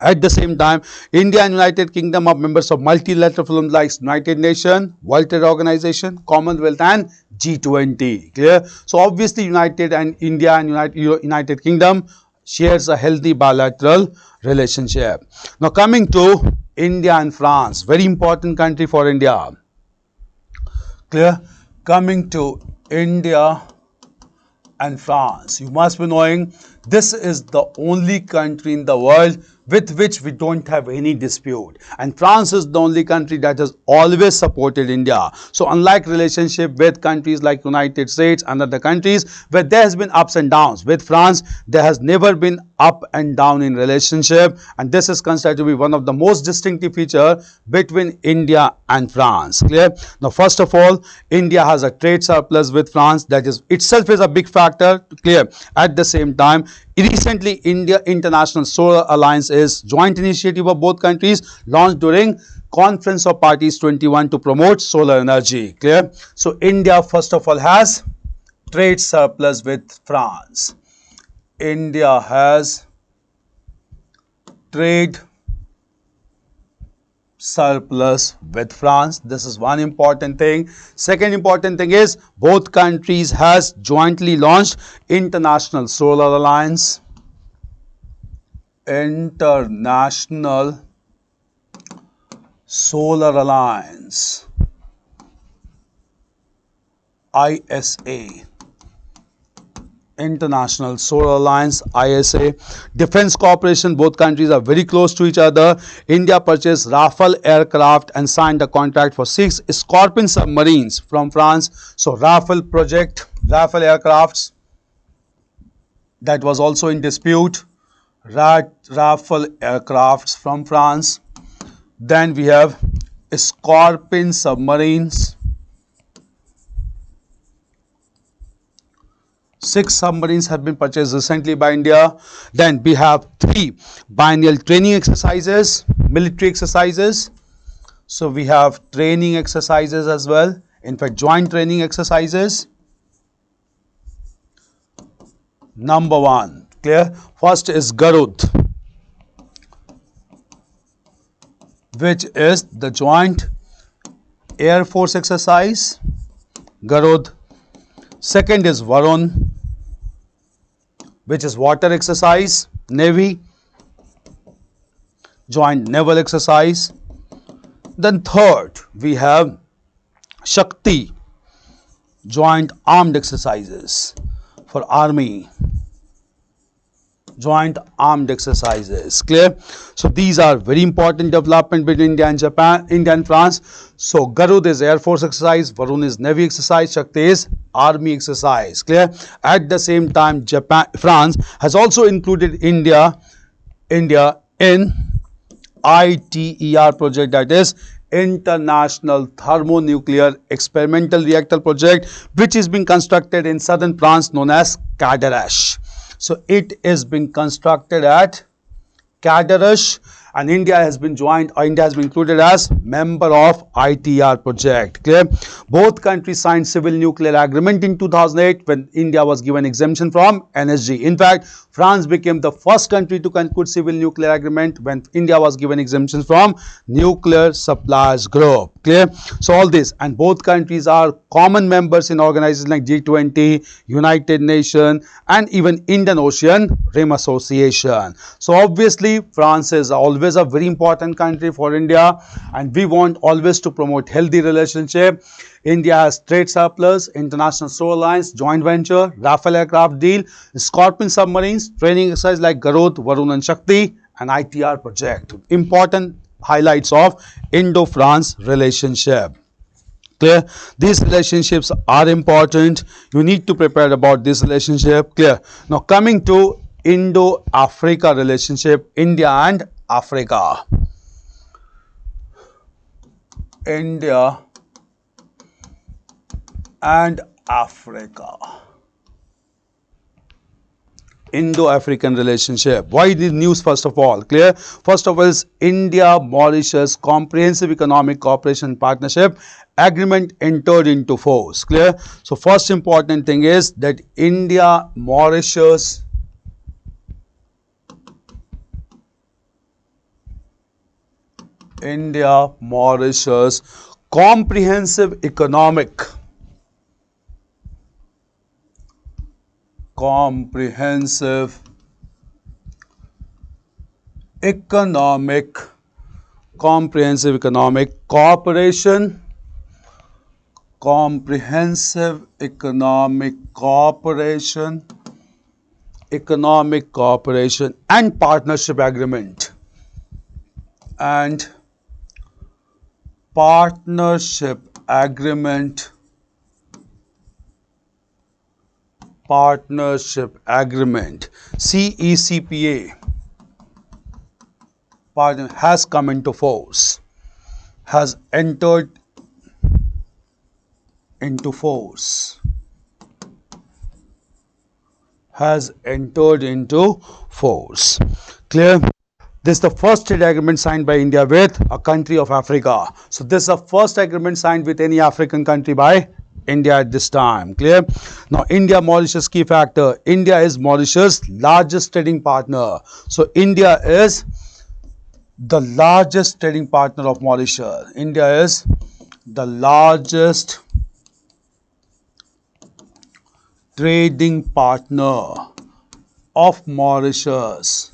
At the same time, India and United Kingdom are members of multilateral forums like United Nations, World Trade Organization, Commonwealth and G20. Clear? So obviously United and India and United Kingdom shares a healthy bilateral relationship. Now coming to India and France, very important country for India. Clear? Coming to India and France, you must be knowing this is the only country in the world with which we don't have any dispute, and France is the only country that has always supported India. So unlike relationship with countries like United States and other countries where there has been ups and downs, with France there has never been up and down in relationship, and this is considered to be one of the most distinctive feature between India and France. Clear? Now first of all, India has a trade surplus with France that is itself is a big factor. Clear? At the same time, recently India International Solar Alliance is joint initiative of both countries launched during Conference of Parties 21 to promote solar energy. Clear? So India first of all has trade surplus with France. India has trade surplus with France. This is one important thing. Second important thing is both countries has jointly launched International Solar Alliance. International Solar Alliance, ISA. International Solar Alliance, ISA. Defense cooperation, both countries are very close to each other. India purchased Rafale aircraft and signed a contract for 6 Scorpion submarines from France. So Rafale project, Rafale aircrafts, that was also in dispute. Rafale aircrafts from France. Then we have Scorpion submarines. 6 submarines have been purchased recently by India. Then we have 3 biennial training exercises, military exercises. So we have training exercises as well. In fact, joint training exercises. Number 1, clear? First is Garud, which is the joint Air Force exercise, Garud. Second is Varun, which is water exercise, Navy, joint naval exercise. Then third, we have Shakti, joint armed exercises for Army, joint armed exercises. Clear? So these are very important development between India and Japan, India and France. So Garud is Air Force exercise, Varun is Navy exercise, Shakti is Army exercise. Clear? At the same time, France has also included India in ITER project, that is International Thermonuclear Experimental Reactor project, which is being constructed in southern France known as Cadarache. So it is being constructed at Cadarache, and India has been included as member of ITER project. Clear? Both countries signed civil nuclear agreement in 2008 when India was given exemption from NSG. In fact, France became the first country to conclude civil nuclear agreement when India was given exemption from Nuclear Suppliers Group. Clear? So all this, and both countries are common members in organizations like G20, United Nations, and even Indian Ocean Rim Association. So obviously France is always a very important country for India, and we want always to promote healthy relationship. India has trade surplus, International Solar Alliance, joint venture, Rafale aircraft deal, Scorpion submarines, training exercise like Garud, Varun and Shakti, and ITER project. Important highlights of Indo-France relationship. Clear? These relationships are important. You need to prepare about this relationship. Clear? Now coming to Indo-Africa relationship, India and Africa. India and Africa. Indo-African relationship. Why the news first of all? Clear? First of all is India-Mauritius Comprehensive Economic Cooperation Partnership Agreement entered into force. Clear? So first important thing is that India-Mauritius Comprehensive Economic Cooperation and Partnership Agreement CECPA has come into force, has entered into force. Clear? This is the first trade agreement signed by India with a country of Africa. So this is the first agreement signed with any African country by India at this time. Clear? Now India-Mauritius key factor. India is Mauritius' largest trading partner. So India is the largest trading partner of Mauritius. India is the largest trading partner of Mauritius.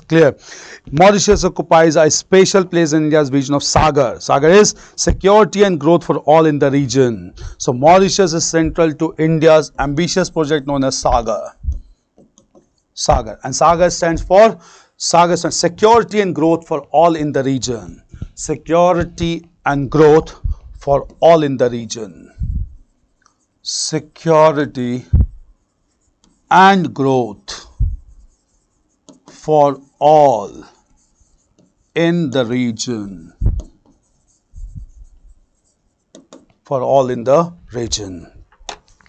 Clear? Mauritius occupies a special place in India's vision of Sagar. Sagar is security and growth for all in the region. So Mauritius is central to India's ambitious project known as Sagar. And Sagar stands for security and growth for all in the region. Security and growth for all in the region. Security and growth for all in the region.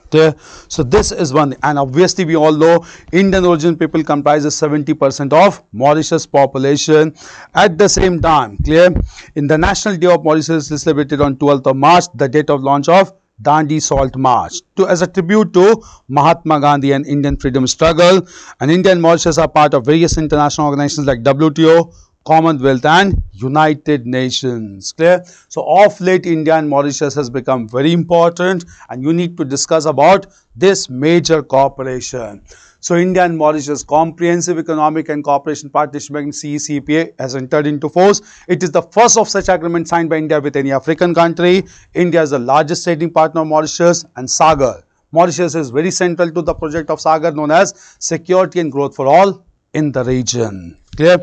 Clear? So this is one, and obviously we all know Indian origin people comprises 70% of Mauritius population. At the same time, clear, in the National Day of Mauritius is celebrated on 12th of March, the date of launch of Dandi Salt March, as a tribute to Mahatma Gandhi and Indian freedom struggle. And India and Mauritius are part of various international organizations like WTO, Commonwealth and United Nations. Clear? So of late India and Mauritius has become very important, and you need to discuss about this major cooperation. So India and Mauritius Comprehensive Economic and Cooperation Partnership CECPA has entered into force. It is the first of such agreement signed by India with any African country. India is the largest trading partner of Mauritius and Sagar. Mauritius is very central to the project of Sagar known as security and growth for all in the region. Clear?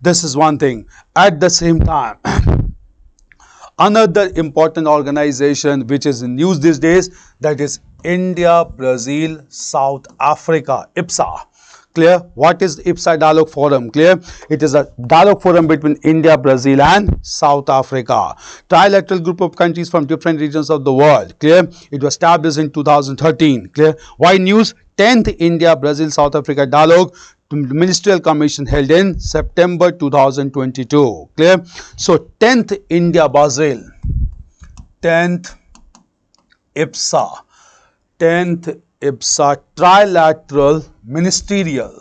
This is one thing. At the same time, another important organization which is in news these days, that is India, Brazil, South Africa, IPSA. Clear? What is IPSA Dialogue Forum? Clear? It is a dialogue forum between India, Brazil and South Africa. Trilateral group of countries from different regions of the world. Clear? It was established in 2013. Clear? Why news? 10th India, Brazil, South Africa Dialogue Ministerial Commission held in September 2022. Clear? So 10th India, Brazil, 10th IPSA trilateral ministerial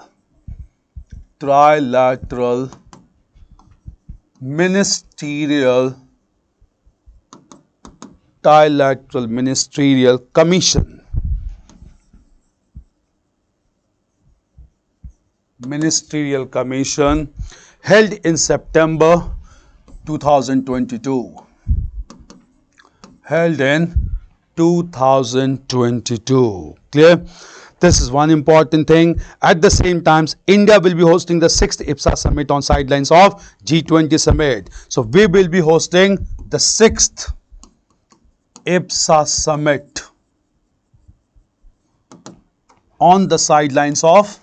commission held in September 2022. Clear? This is one important thing. At the same time, India will be hosting the 6th IPSA summit on sidelines of G20 summit. So we will be hosting the 6th IPSA summit on the sidelines of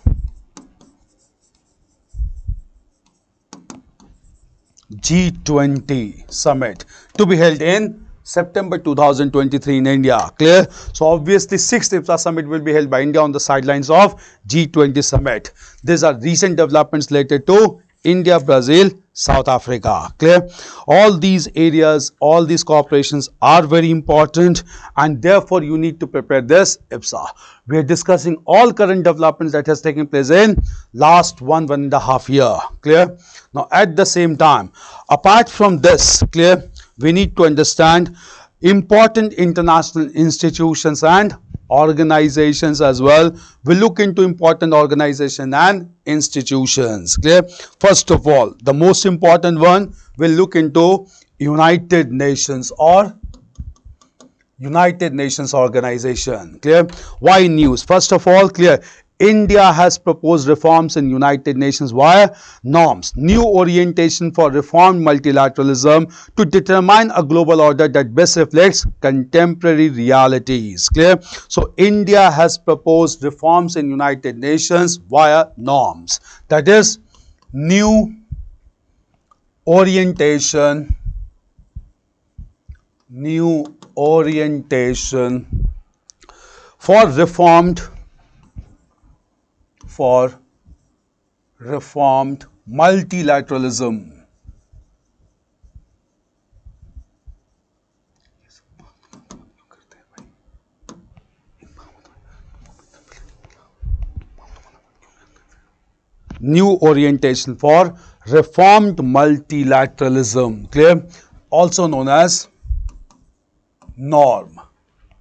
G20 summit to be held in September 2023 in India. Clear? So obviously 6th IPSA summit will be held by India on the sidelines of G20 summit. These are recent developments related to India, Brazil, South Africa. Clear? All these areas, all these cooperations are very important, and therefore you need to prepare this IPSA. We are discussing all current developments that has taken place in last one and a half year. Clear? Now at the same time, apart from this, clear, we need to understand important international institutions and organizations as well. We look into important organizations and institutions. Clear? First of all, the most important one, we'll look into United Nations or United Nations Organization. Clear? Why news? First of all, clear, India has proposed reforms in United Nations via norms, new orientation for reformed multilateralism to determine a global order that best reflects contemporary realities. Clear? So India has proposed reforms in United Nations via norms. That is new orientation for reformed multilateralism. New orientation for reformed multilateralism. Clear? Also known as norm.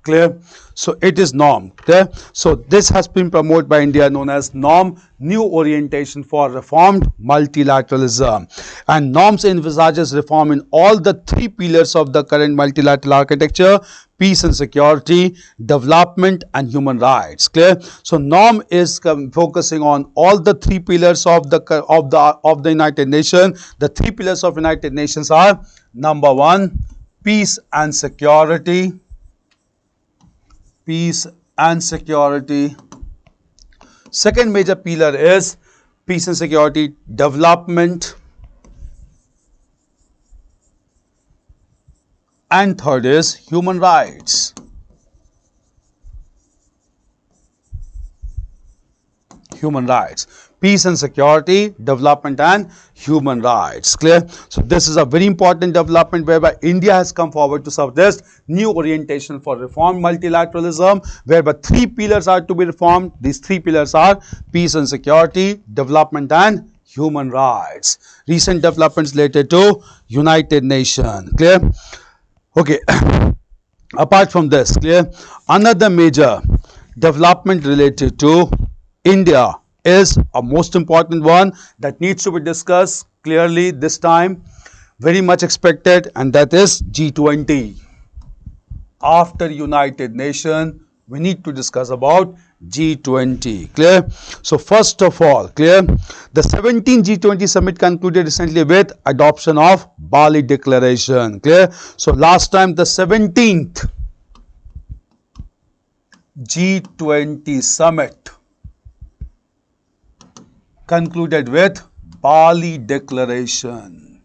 Clear? So it is norm. Clear? So this has been promoted by India, known as norm, new orientation for reformed multilateralism. And norms envisages reform in all the three pillars of the current multilateral architecture: peace and security, development and human rights. Clear? So norm is focusing on all the three pillars of the United Nations. The three pillars of United Nations are: number one, peace and security. Peace and security. Second major pillar is peace and security, development. And third is human rights. Human rights. Peace and security, development and human rights. Clear? So this is a very important development whereby India has come forward to suggest new orientation for reformed multilateralism, whereby three pillars are to be reformed. These three pillars are peace and security, development and human rights. Recent developments related to United Nations. Clear? Okay. Apart from this, clear, another major development related to India is a most important one that needs to be discussed clearly this time, very much expected, and that is G20. After United Nations, we need to discuss about G20. Clear? So first of all, clear, the 17th G20 summit concluded recently with adoption of Bali Declaration. Clear? So last time the 17th G20 summit concluded with Bali Declaration.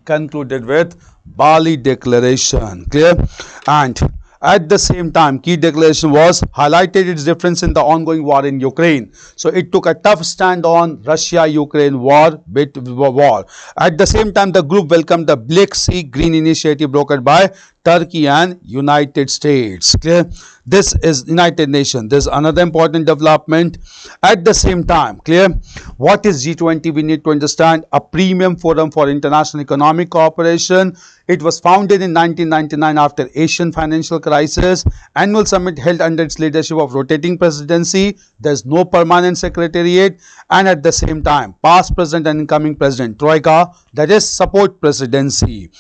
Concluded with Bali Declaration. Clear? And at the same time, key declaration was highlighted its difference in the ongoing war in Ukraine. So it took a tough stand on Russia-Ukraine war. At the same time, the group welcomed the Black Sea Green Initiative brokered by Turkey and United States. Clear? This is United Nations. This is another important development. At the same time, clear, what is G20? We need to understand a premium forum for international economic cooperation. It was founded in 1999 after Asian financial crisis. Annual summit held under its leadership of rotating presidency. There is no permanent secretariat, and at the same time, past, present and incoming president, Troika, that is support presidency.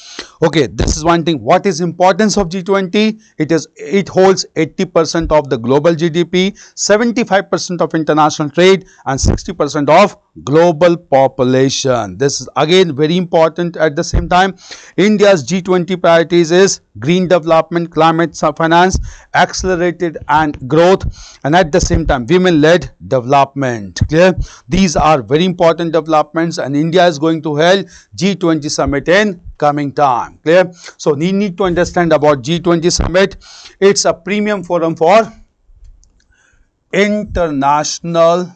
Okay, this is one thing. What is importance of G20? It holds 80 80% of the global GDP, 75% of international trade, and 60% of global population. This is again very important. At the same time, India's G20 priorities is green development, climate finance, accelerated and growth, and at the same time women-led development. Clear? These are very important developments, and India is going to hold G20 summit in coming time. Clear? So we need to understand about G20 summit. It's a premium forum for international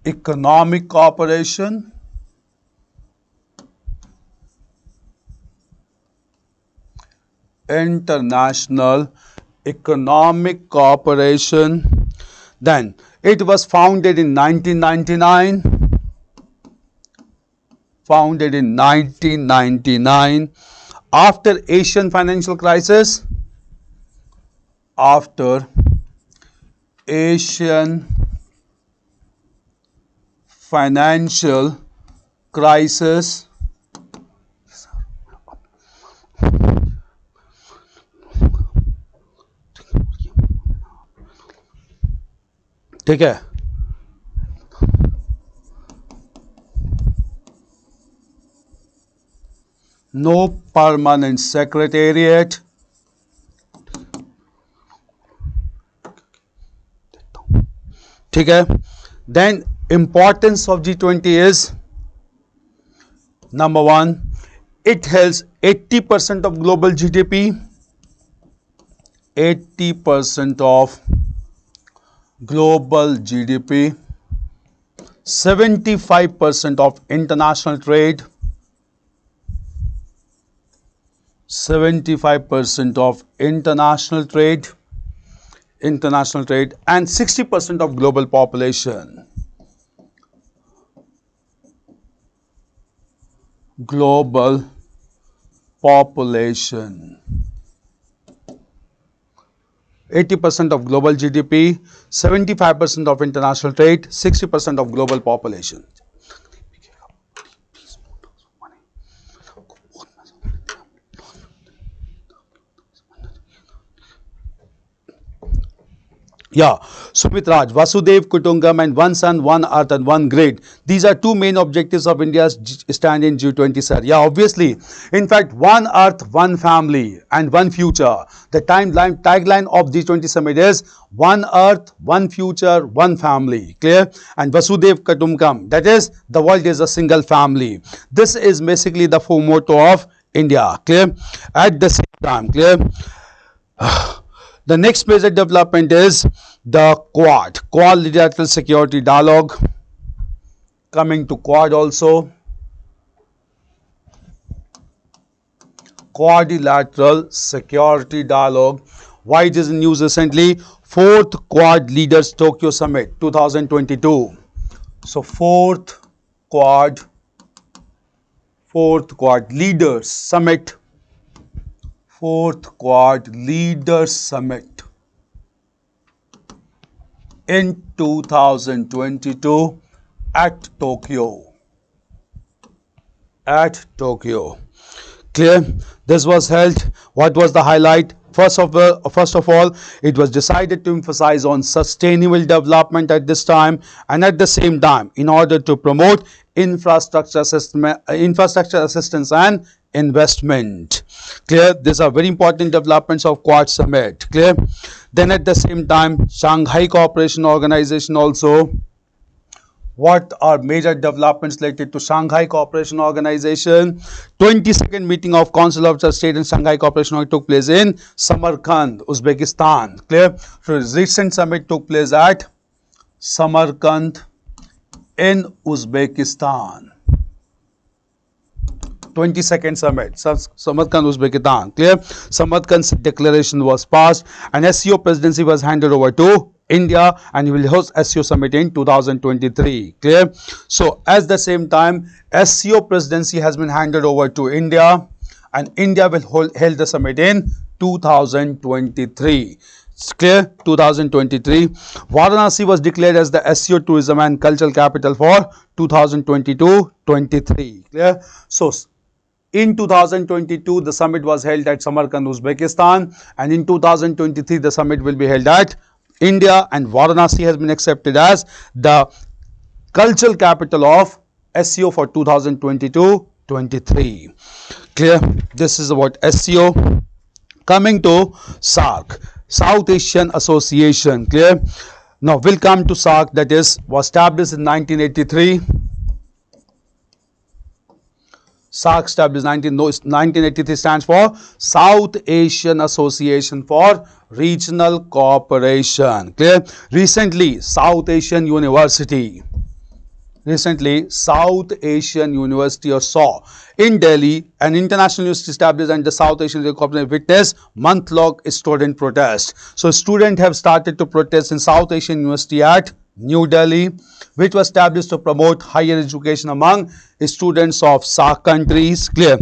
economic cooperation, international economic cooperation. Then it was founded in 1999. Founded in 1999 after Asian financial crisis. After Asian financial crisis, ठीक है. No permanent secretariat. ठीक है. Then importance of G20 is, number one, it holds 80% of global GDP, 80% of global GDP, 75% of international trade, 75% of international trade, and 60% of global population. Global population. 80% of global GDP, 75% of international trade, 60% of global population. Yeah, Sumit Raj, Vasudev Kutungam, and one sun, one earth, and one grid. These are two main objectives of India's stand in G20, sir. Yeah, obviously. In fact, one earth, one family, and one future. The tagline of G20 summit is one earth, one future, one family. Clear? And Vasudev Kutumbakam, that is, the world is a single family. This is basically the motto of India. Clear? At the same time, clear? The next major development is the Quadrilateral Security Dialogue. Coming to Quad also. Quadrilateral Security Dialogue. Why it is in news recently? 4th Quad Leaders Tokyo Summit 2022. So 4th Quad Leaders Summit. 4th Quad Leaders Summit in 2022 at Tokyo. Clear? This was held. What was the highlight? First of all, it was decided to emphasize on sustainable development at this time, and at the same time, in order to promote infrastructure assistance and investment. Clear? These are very important developments of Quad Summit. Clear? Then at the same time, Shanghai Cooperation Organization also. What are major developments related to Shanghai Cooperation Organization? 22nd meeting of Council of State and Shanghai Cooperation took place in Samarkand, Uzbekistan. Clear? So recent summit took place at Samarkand in Uzbekistan. 22nd summit, Samarkand, Uzbekistan. Clear? Samarkand's declaration was passed, and SCO presidency was handed over to India, and he will host SCO summit in 2023. Clear? So at the same time, SCO presidency has been handed over to India, and India will hold the summit in 2023. Clear? 2023. Varanasi was declared as the SCO tourism and cultural capital for 2022-23. Clear? So In 2022, the summit was held at Samarkand, Uzbekistan, and in 2023, the summit will be held at India, and Varanasi has been accepted as the cultural capital of SCO for 2022-23. Clear? This is about SCO. Coming to SAARC, South Asian Association. Clear? Now we'll come to SAARC, that is was established in 1983. SAARC established 1983 stands for South Asian Association for Regional Cooperation. Clear? Recently South Asian University or SAW in Delhi, an international university established and the South Asian Cooperation witnessed month-long student protest. So students have started to protest in South Asian University at New Delhi, which was established to promote higher education among students of SAARC countries. Clear?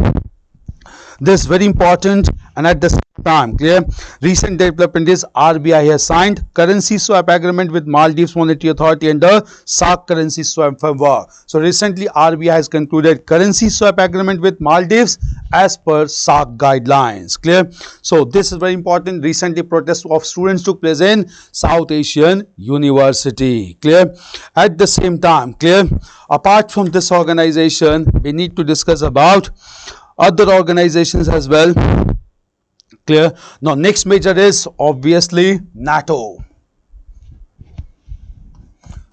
This is very important, and at the same time, clear, recent development is RBI has signed currency swap agreement with Maldives Monetary Authority and the SAARC currency swap framework. So recently RBI has concluded currency swap agreement with Maldives as per SAARC guidelines. Clear? So this is very important. Recently protests of students took place in South Asian University. Clear? At the same time, clear, apart from this organization, we need to discuss about other organizations as well. Clear? Now next major is obviously NATO,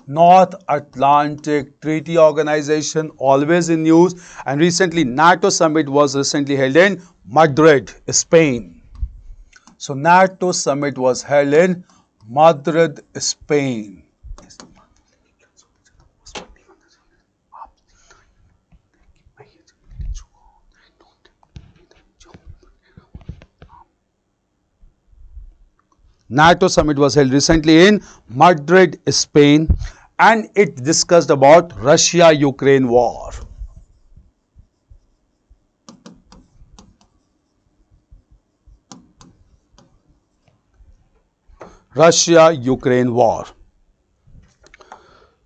North Atlantic Treaty Organization, always in news, and recently NATO summit was recently held in Madrid, Spain. So NATO summit was held in Madrid, Spain. NATO summit was held recently in Madrid, Spain, and it discussed about Russia-Ukraine war. Russia-Ukraine war.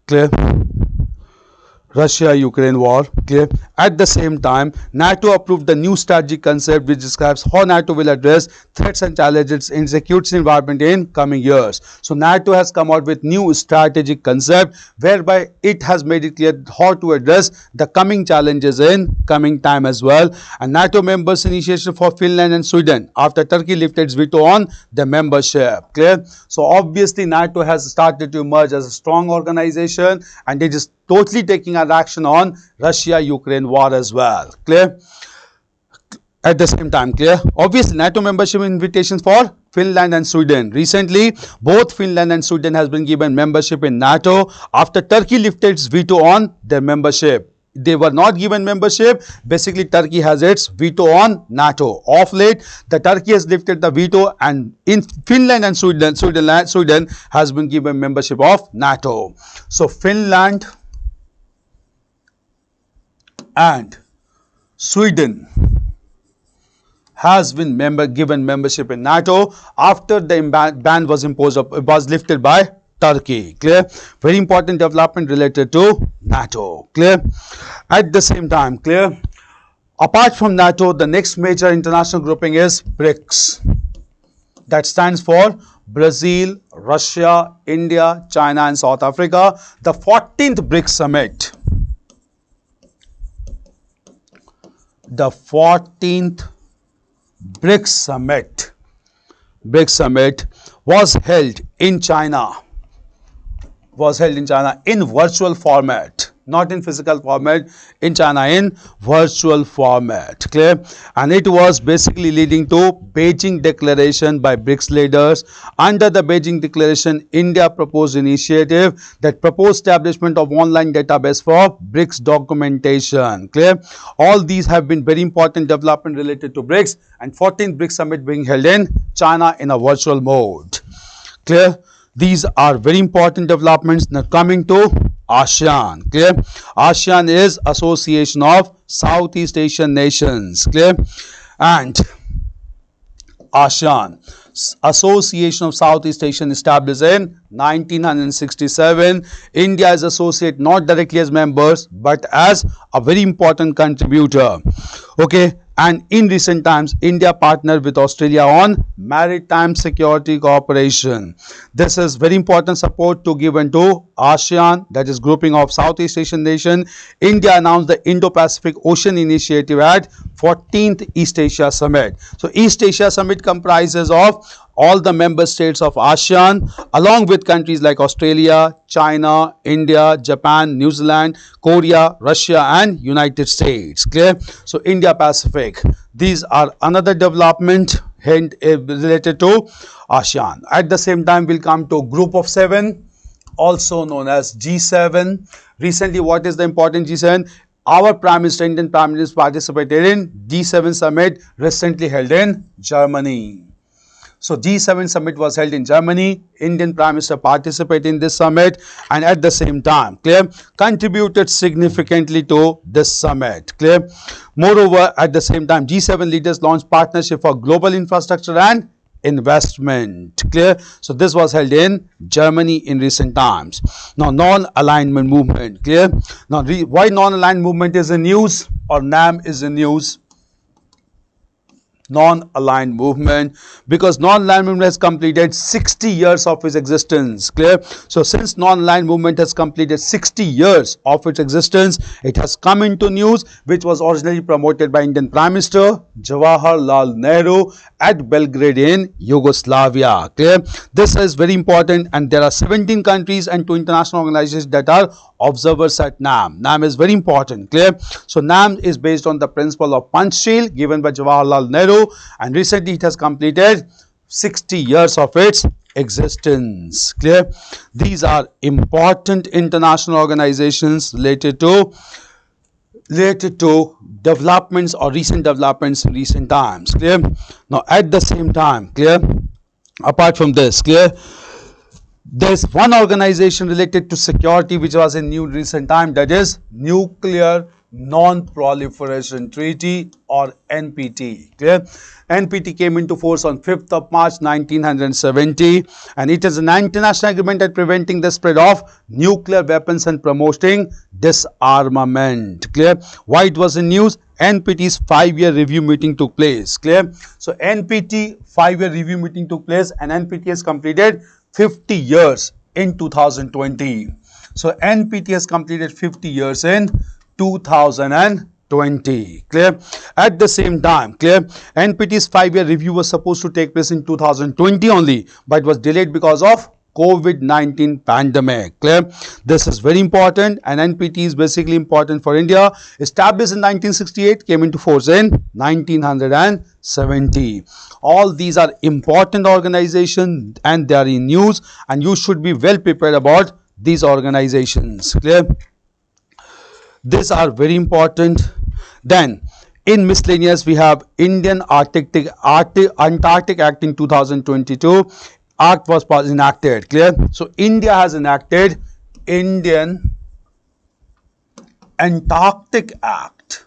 Clear? Russia-Ukraine war. Clear? At the same time, NATO approved the new strategic concept which describes how NATO will address threats and challenges in security environment in coming years. So NATO has come out with new strategic concept whereby it has made it clear how to address the coming challenges in coming time as well. And NATO members initiation for Finland and Sweden after Turkey lifted its veto on the membership. Clear? So obviously NATO has started to emerge as a strong organization, and it is totally taking an action on Russia-Ukraine war as well. Clear? At the same time, clear? Obviously, NATO membership invitations for Finland and Sweden. Recently, both Finland and Sweden has been given membership in NATO after Turkey lifted its veto on their membership. They were not given membership. Basically, Turkey has its veto on NATO. Of late, the Turkey has lifted the veto, and in Finland and Sweden has been given membership of NATO. So Finland and Sweden has been given membership in NATO after the ban was lifted by Turkey. Clear? Very important development related to NATO. Clear? At the same time, clear, apart from NATO, the next major international grouping is BRICS. That stands for Brazil, Russia, India, China and South Africa. The 14th BRICS summit. The 14th BRICS summit was held in China. In virtual format, not in physical format, in China in virtual format. Clear? And it was basically leading to Beijing Declaration by BRICS leaders. Under the Beijing Declaration, India proposed initiative that proposed establishment of online database for BRICS documentation. Clear? All these have been very important development related to BRICS, and 14th BRICS summit being held in China in a virtual mode. Clear? These are very important developments. Now coming to ASEAN. Clear? ASEAN is Association of Southeast Asian Nations. Clear? And ASEAN, Association of Southeast Asian, established in 1967. India is associated not directly as members but as a very important contributor. Okay, and in recent times India partnered with Australia on maritime security cooperation. This is very important support to given to ASEAN, that is grouping of Southeast Asian nation. India announced the Indo-Pacific Ocean Initiative at 14th East Asia Summit. So East Asia Summit comprises of all the member states of ASEAN along with countries like Australia, China, India, Japan, New Zealand, Korea, Russia and United States. Clear? So India Pacific, these are another development related to ASEAN. At the same time, we'll come to Group of 7, also known as G7. Recently, what is the important G7? Our Prime Minister, Indian Prime Minister, participated in G7 summit recently held in Germany. So G7 summit was held in Germany. Indian Prime Minister participated in this summit and at the same time, clear, contributed significantly to this summit. Clear. Moreover, at the same time, G7 leaders launched partnership for global infrastructure and investment. Clear. So this was held in Germany in recent times. Now, non-alignment movement. Clear. Now, why non-aligned movement is in news or NAM is in news? Non-aligned movement, because non-aligned movement has completed 60 years of its existence. Clear? So since non-aligned movement has completed 60 years of its existence, it has come into news, which was originally promoted by Indian Prime Minister Jawaharlal Nehru at Belgrade in Yugoslavia. Clear? This is very important, and there are 17 countries and 2 international organizations that are observers at NAM. NAM is very important. Clear? So NAM is based on the principle of Panchsheel given by Jawaharlal Nehru, and recently it has completed 60 years of its existence. Clear? These are important international organizations related to developments or recent developments in recent times. Clear? Now, at the same time, clear, apart from this, clear, there's one organization related to security which was in new recent time, that is Nuclear Non-Proliferation Treaty or NPT. Clear? NPT came into force on 5th of March 1970, and it is an international agreement at preventing the spread of nuclear weapons and promoting disarmament. Clear? Why it was in news? NPT's 5-year review meeting took place. Clear? So NPT 5-year review meeting took place and NPT has completed 50 years in 2020. So NPT has completed 50 years in 2020. Clear? At the same time, clear, NPT's 5-year review was supposed to take place in 2020 only, but was delayed because of COVID-19 pandemic. Clear? This is very important, and NPT is basically important for India. Established in 1968, came into force in 1970. All these are important organizations and they are in news, and you should be well prepared about these organizations. Clear? These are very important. Then in miscellaneous, we have Indian Antarctic Act in 2022. Act was enacted. Clear? So India has enacted Indian Antarctic Act.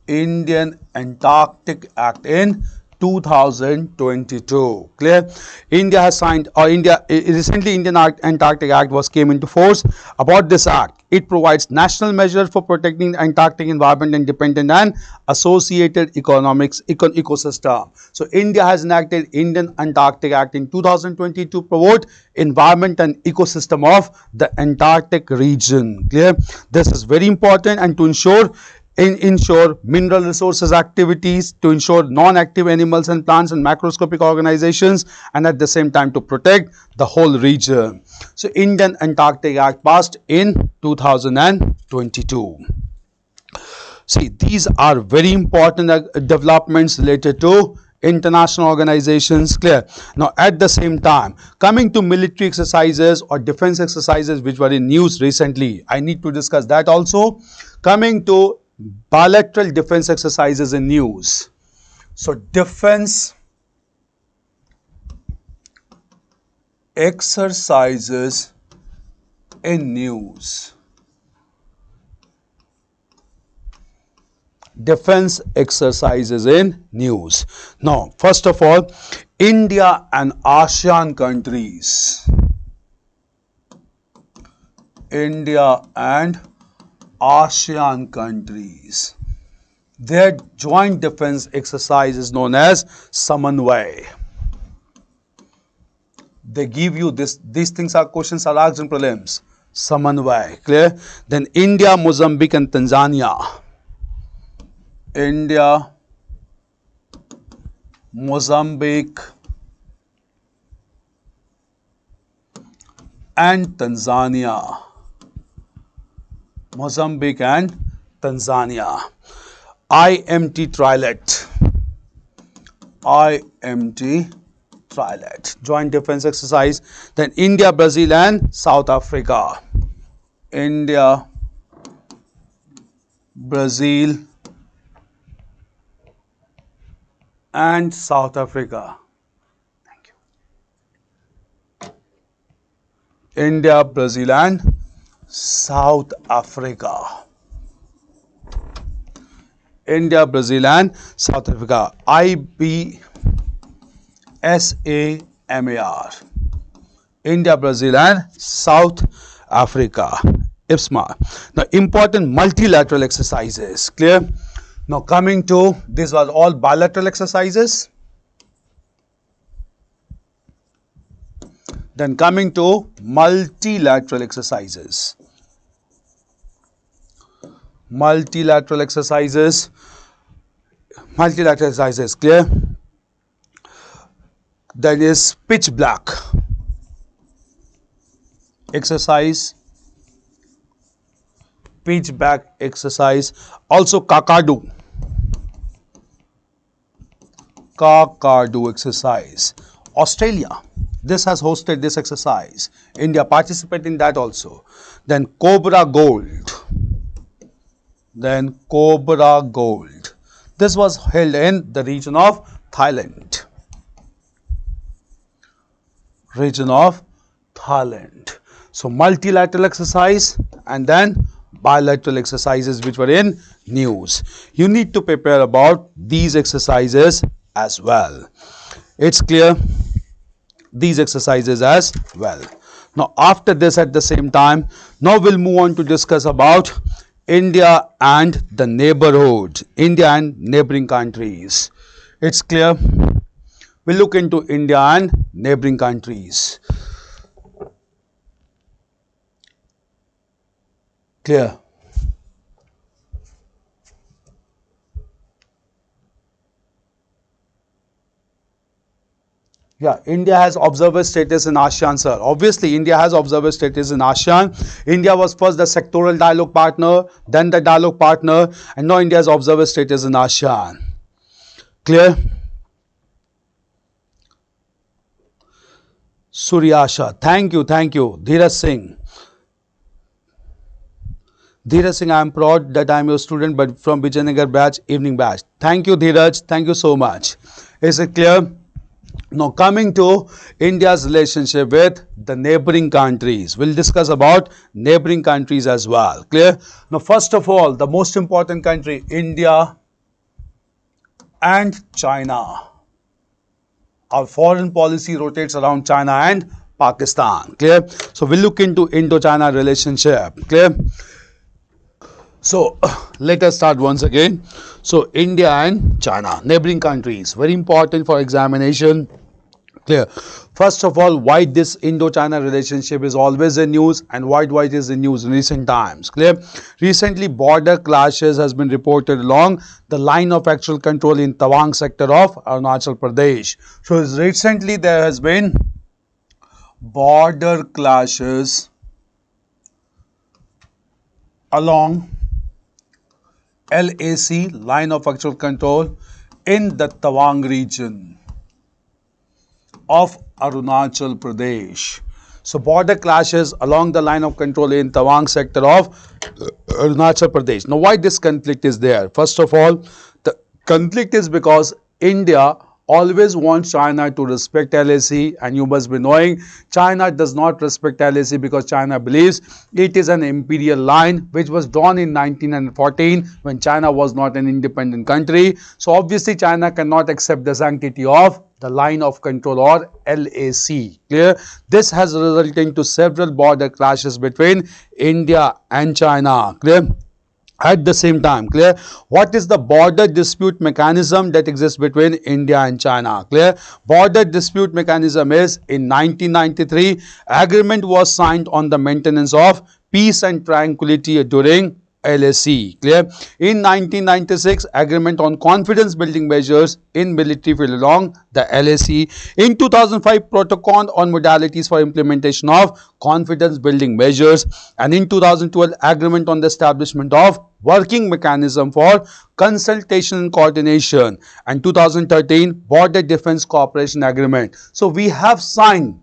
Indian Antarctic Act in 2022. Clear? India has signed, or recently Indian Antarctic Act came into force. About this act, it provides national measures for protecting the Antarctic environment and dependent and associated ecosystem. So India has enacted Indian Antarctic Act in 2020 to promote environment and ecosystem of the Antarctic region. Clear? This is very important, and to ensure mineral resources activities, to ensure non-active animals and plants and macroscopic organizations, and at the same time to protect the whole region. So Indian Antarctic Act passed in 2022. See, these are very important developments related to international organizations. Clear? Now, at the same time, coming to military exercises or defense exercises which were in news recently, I need to discuss that also. Coming to bilateral defense exercises in news. So defense exercises in news. defense exercises in news. Now, first of all, India and ASEAN countries. India and ASEAN countries. Their joint defense exercise is known as Samanvay. They give you this, these things are questions are asked in prelims. Samanvay, clear? Then India, Mozambique and Tanzania. India, Mozambique and Tanzania. Mozambique and Tanzania. IMT Trilet. IMT Trilet. Joint defense exercise. Then India, Brazil and South Africa. India, Brazil and South Africa. Thank you. India, Brazil and South Africa. India, Brazil and South Africa. IPSAMAR. India, Brazil and South Africa. IPSMA. Now, important multilateral exercises. Clear? Now, coming to, these were all bilateral exercises. Then coming to multilateral exercises. Multilateral exercises. Multilateral exercises, clear? That is pitch black exercise. Pitch black exercise. Also Kakadu. Kakadu exercise. Australia. This has hosted this exercise. India participated in that also. Then Cobra Gold. Then Cobra Gold. This was held in the region of Thailand. Region of Thailand. So multilateral exercise and then bilateral exercises which were in news. You need to prepare about these exercises as well. It's clear? These exercises as well. Now after this, at the same time, now we'll move on to discuss about India and the neighborhood, India and neighboring countries. It's clear? We'll look into India and neighboring countries. Clear? Yeah, India has observer status in ASEAN, sir. Obviously, India has observer status in ASEAN. India was first the sectoral dialogue partner, then the dialogue partner, and now India has observer status in ASEAN. Clear? Suryasha, thank you, thank you. Dheeraj Singh. Dheeraj Singh, I am proud that I am your student, but from Vijayanagar batch, evening batch. Thank you, Dheeraj. Thank you so much. Is it clear? Now coming to India's relationship with the neighboring countries. We'll discuss about neighboring countries as well. Clear? Now first of all, the most important country, India and China. Our foreign policy rotates around China and Pakistan. Clear? So we'll look into Indo-China relationship. Clear? So let us start once again. So India and China, neighboring countries, very important for examination. Clear? First of all, why this Indo-China relationship is always in news and why it is in news in recent times. Clear? Recently, border clashes has been reported along the line of actual control in Tawang sector of Arunachal Pradesh. So recently there has been border clashes along LAC, line of actual control, in the Tawang region of Arunachal Pradesh. So border clashes along the line of control in Tawang sector of Arunachal Pradesh. Now why this conflict is there? First of all, the conflict is because India always wants China to respect LAC, and you must be knowing China does not respect LAC because China believes it is an imperial line which was drawn in 1914 when China was not an independent country. So obviously China cannot accept the sanctity of the line of control or LAC. Clear? This has resulted into several border clashes between India and China. Clear? At the same time, clear, what is the border dispute mechanism that exists between India and China? Clear? Border dispute mechanism is in 1993, agreement was signed on the maintenance of peace and tranquility during LAC. Clear? In 1996, agreement on confidence building measures in military field along the LAC. In 2005, protocol on modalities for implementation of confidence building measures, and in 2012, agreement on the establishment of working mechanism for consultation and coordination, and 2013 border defense cooperation agreement. So we have signed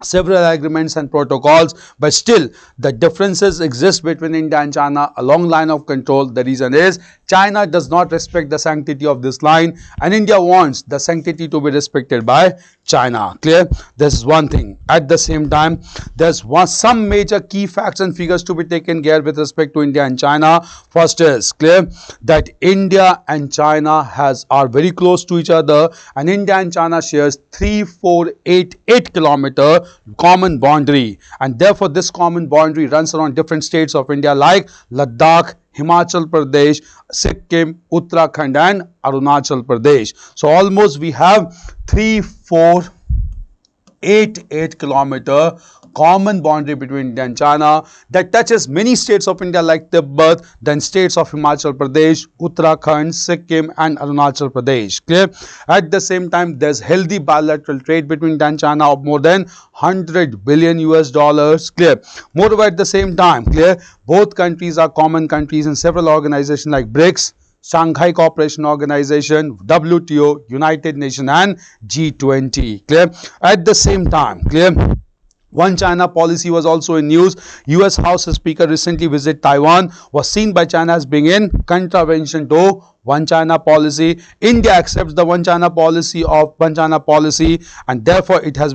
several agreements and protocols, but still the differences exist between India and China along line of control. The reason is China does not respect the sanctity of this line, and India wants the sanctity to be respected by China. Clear? This is one thing. At the same time, there's some major key facts and figures to be taken care with respect to India and China. First is clear that India and China are very close to each other, and India and China shares 3488 kilometer common boundary, and therefore this common boundary runs around different states of India like Ladakh, Himachal Pradesh, Sikkim, Uttarakhand and Arunachal Pradesh. So almost we have 3488 kilometer common boundary between India and China that touches many states of India like Tibet, then states of Himachal Pradesh, Uttarakhand, Sikkim and Arunachal Pradesh. Clear? At the same time, there's healthy bilateral trade between India and China of more than 100 billion US dollars. Clear? Moreover, at the same time, clear, both countries are common countries in several organizations like BRICS, Shanghai Cooperation Organization, WTO, United Nations and G20. Clear? At the same time, clear, one China policy was also in news. US House Speaker recently visited Taiwan, was seen by China as being in contravention to One China policy. India accepts the One China policy and therefore it has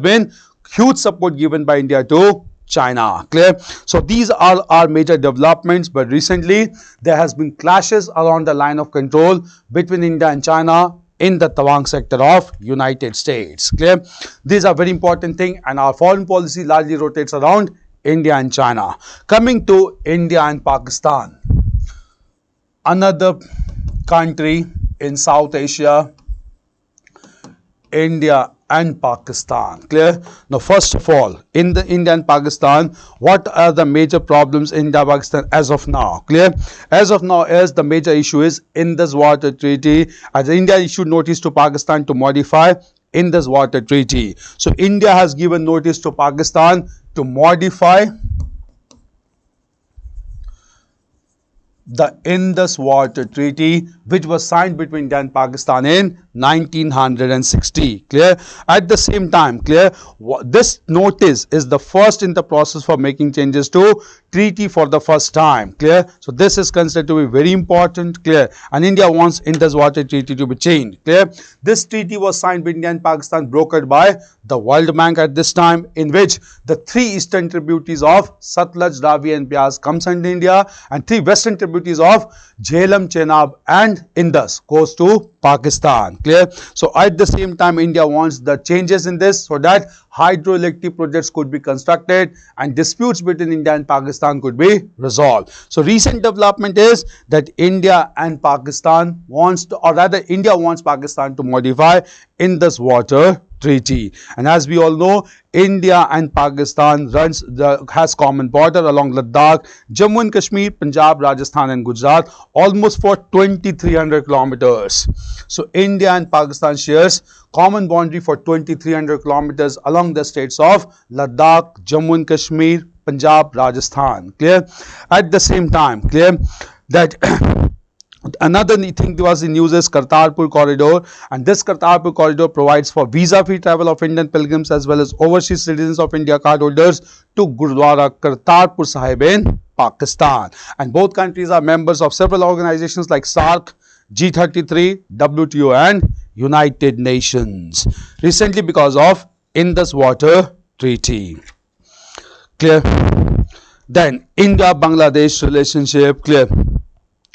been huge support given by India to China. Clear? So these are our major developments, but recently there has been clashes around the line of control between India and China in the Tawang sector of United States. Clear? These are very important thing, and our foreign policy largely rotates around India and China. Coming to India and Pakistan, another country in South Asia, India and Pakistan. Clear? Now, first of all, in the India and Pakistan, what are the major problems in India and Pakistan as of now? Clear? As of now, the major issue is Indus Water Treaty, as India issued notice to Pakistan to modify Indus Water Treaty. So India has given notice to Pakistan to modify the Indus Water Treaty, which was signed between India and Pakistan in 1960. Clear? At the same time, clear, this notice is the first in the process for making changes to treaty for the first time. Clear? So this is considered to be very important. Clear? And India wants Indus Water Treaty to be changed. Clear? This treaty was signed between India and Pakistan, brokered by the World Bank at this time, in which the three eastern tributaries of Satluj, Ravi and Beas comes under India, and three western tributaries of Jhelum, Chenab and Indus goes to Pakistan. Clear? So at the same time, India wants the changes in this so that hydroelectric projects could be constructed and disputes between India and Pakistan could be resolved. So recent development is that India and Pakistan wants to, or rather India wants Pakistan to modify Indus Water Treaty. And as we all know, India and Pakistan has common border along Ladakh, Jammu and Kashmir, Punjab, Rajasthan and Gujarat, almost for 2300 kilometers. So India and Pakistan shares common boundary for 2300 kilometers along the states of Ladakh, Jammu and Kashmir, Punjab, Rajasthan. Clear? At the same time, clear that another thing was in news is Kartarpur Corridor, and this Kartarpur Corridor provides for visa-free travel of Indian pilgrims as well as overseas citizens of India cardholders to Gurudwara Kartarpur Sahib in Pakistan. And both countries are members of several organizations like SAARC, G33, WTO and United Nations. Recently because of Indus Water Treaty. Clear? Then India-Bangladesh relationship. Clear?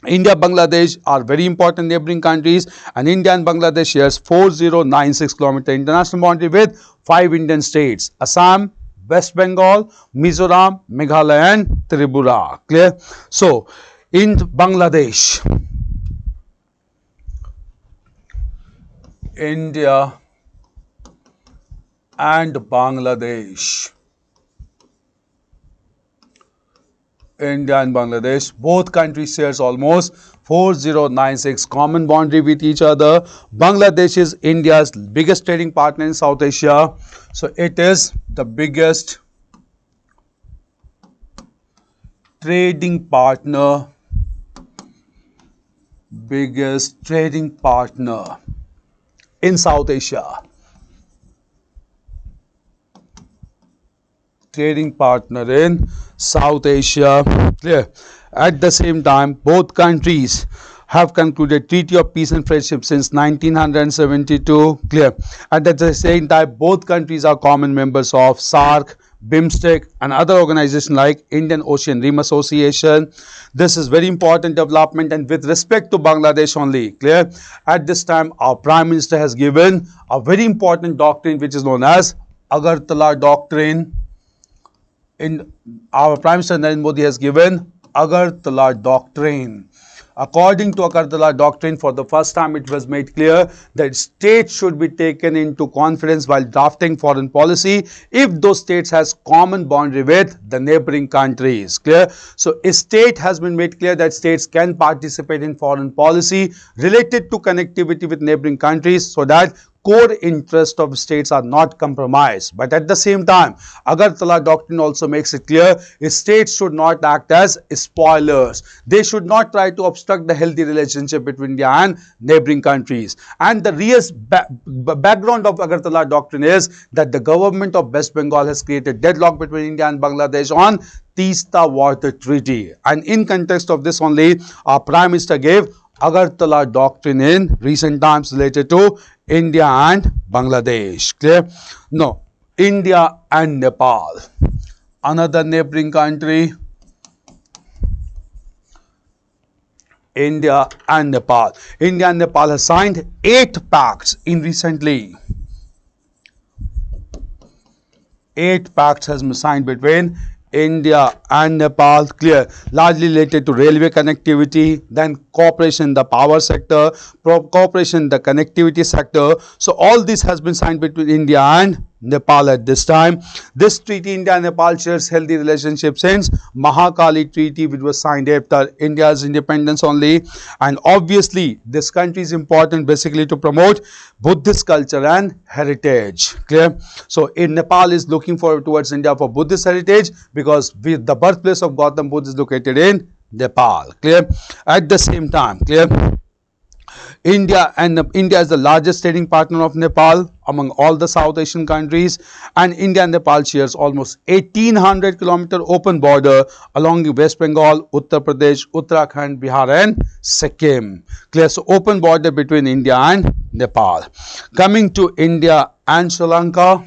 India Bangladesh are very important neighboring countries, and India and Bangladesh shares 4096 kilometer international boundary with 5 Indian states: Assam, West Bengal, Mizoram, Meghalaya and Tripura. Clear? So in Bangladesh, India and Bangladesh, both countries shares almost 4096 common boundary with each other. Bangladesh is India's biggest trading partner in South Asia. So it is the biggest trading partner in South Asia. Trading partner in South Asia. Clear? At the same time, both countries have concluded Treaty of Peace and Friendship since 1972. Clear? And at the same time, both countries are common members of SAARC, BIMSTEC and other organizations like Indian Ocean Rim Association. This is very important development, and with respect to Bangladesh only. Clear? At this time, our Prime Minister has given a very important doctrine which is known as Agartala Doctrine. Our Prime Minister Narendra Modi has given Agartala Doctrine. According to Agartala Doctrine, for the first time it was made clear that states should be taken into confidence while drafting foreign policy if those states has common boundary with the neighboring countries. Clear? So a state has been made clear that states can participate in foreign policy related to connectivity with neighboring countries so that core interests of states are not compromised. But at the same time, Agartala Doctrine also makes it clear states should not act as spoilers. They should not try to obstruct the healthy relationship between India and neighboring countries. And the real background of Agartala Doctrine is that the government of West Bengal has created deadlock between India and Bangladesh on Teesta Water Treaty. And in context of this only, our Prime Minister gave Agartala Doctrine in recent times related to India and Bangladesh. Clear? No. India and Nepal, another neighboring country. India and Nepal has signed 8 pacts in recently. 8 pacts has been signed between India and Nepal. Clear? Largely related to railway connectivity, then cooperation in the power sector, cooperation in the connectivity sector. So all this has been signed between India and Nepal at this time. This treaty, India and Nepal shares healthy relationship since Mahakali Treaty, which was signed after India's independence only. And obviously this country is important basically to promote Buddhist culture and heritage. Clear? So in Nepal is looking forward towards India for Buddhist heritage because the birthplace of Gautam Buddha is located in Nepal. Clear? At the same time, clear? India is the largest trading partner of Nepal among all the South Asian countries, and India and Nepal shares almost 1800 kilometer open border along the West Bengal, Uttar Pradesh, Uttarakhand, Bihar and Sikkim. Clear? So open border between India and Nepal. Coming to India and Sri Lanka.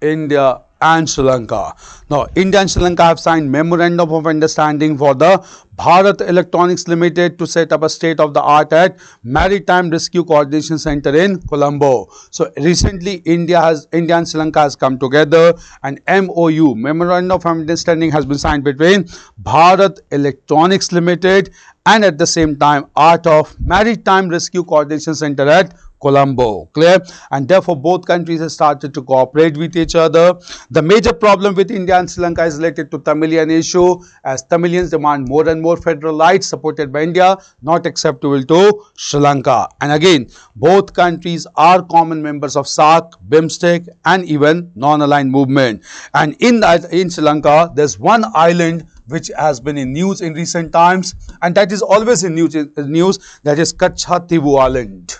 India and Sri Lanka. Now, India and Sri Lanka have signed Memorandum of Understanding for the Bharat Electronics Limited to set up a state-of-the-art at Maritime Rescue Coordination Center in Colombo. So, recently India and Sri Lanka has come together, and MOU, Memorandum of Understanding, has been signed between Bharat Electronics Limited and at the same time Art of Maritime Rescue Coordination Center at Colombo. Clear? And therefore both countries have started to cooperate with each other. The major problem with India and Sri Lanka is related to Tamilian issue, as Tamilians demand more and more federal rights supported by India, not acceptable to Sri Lanka. And again, both countries are common members of SAARC, BIMSTEC and even non-aligned movement. And in Sri Lanka, there's one island which has been in news in recent times, and that is always in news, that is Kachha Tibu Island.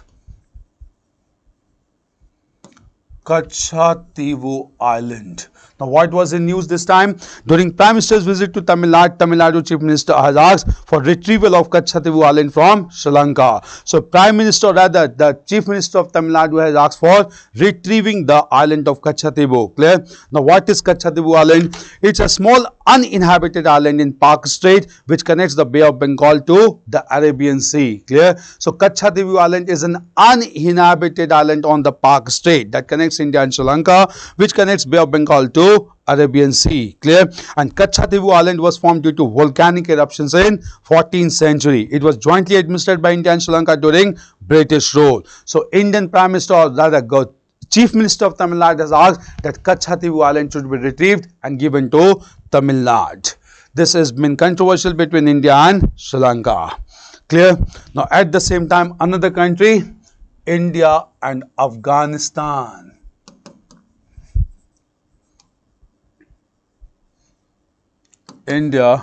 Kachativu Island. Now, what was in news this time? During Prime Minister's visit to Tamil Nadu Chief Minister has asked for retrieval of Kachativu Island from Sri Lanka. So, Prime Minister, rather the Chief Minister of Tamil Nadu has asked for retrieving the island of Kachativu. Clear? Now, what is Kachativu Island? It's a small uninhabited island in Park Strait which connects the Bay of Bengal to the Arabian Sea. Clear? So, Kachativu Island is an uninhabited island on the Park Strait that connects India and Sri Lanka, which connects Bay of Bengal to Arabian Sea. Clear? And Kachativu Island was formed due to volcanic eruptions in 14th century. It was jointly administered by India and Sri Lanka during British rule. So, Indian Prime Minister, or rather Chief Minister of Tamil Nadu has asked that Kachativu Island should be retrieved and given to Tamil Nadu. This has been controversial between India and Sri Lanka. Clear? Now, at the same time, another country, India and Afghanistan. India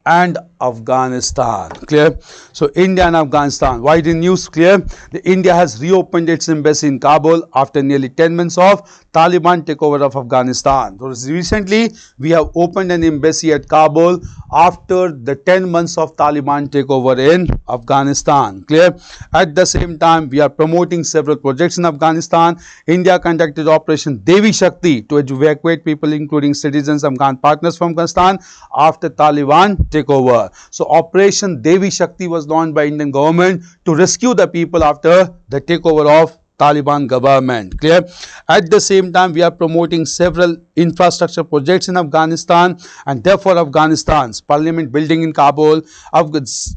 and Afghanistan. Clear? So, India and Afghanistan. Why the news? Clear? The India has reopened its embassy in Kabul after nearly 10 months of Taliban takeover of Afghanistan. So, recently we have opened an embassy at Kabul after the 10 months of Taliban takeover in Afghanistan. Clear? At the same time, we are promoting several projects in Afghanistan. India conducted Operation Devi Shakti to evacuate people, including citizens, Afghan partners from Afghanistan after Taliban takeover. So, Operation Devi Shakti was launched by Indian government to rescue the people after the takeover of Taliban government. Clear? At the same time, we are promoting several infrastructure projects in Afghanistan, and therefore Afghanistan's parliament building in Kabul,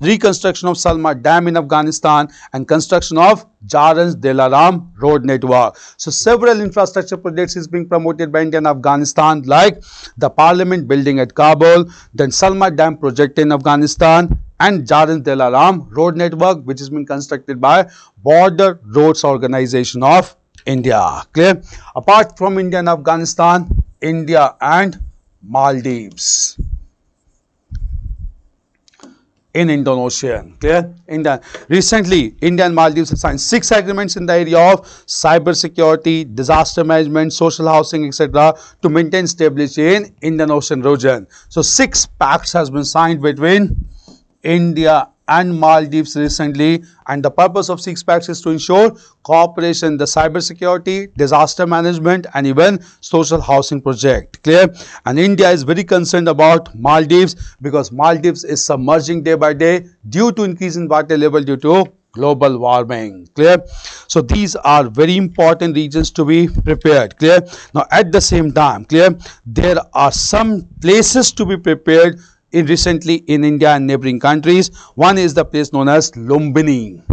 reconstruction of Salma Dam in Afghanistan, and construction of Jarans Delaram road network. So, several infrastructure projects is being promoted by India and Afghanistan, like the parliament building at Kabul, then Salma Dam project in Afghanistan, and Jarans Delaram road network, which is being constructed by Border Roads Organization of India. Clear? Apart from India and Afghanistan, India and Maldives in Indian Ocean. Clear? Recently, India and Maldives have signed 6 agreements in the area of cyber security, disaster management, social housing, etc. to maintain stability in Indian Ocean region. So, 6 pacts has been signed between India and Maldives recently, and the purpose of 6 pacts is to ensure cooperation in the cyber security, disaster management, and even social housing project. Clear? And India is very concerned about Maldives because Maldives is submerging day by day due to increase in water level due to global warming. Clear? So, these are very important regions to be prepared. Clear? Now, at the same time, clear, there are some places to be prepared recently in India and neighboring countries. One is the place known as Lumbini.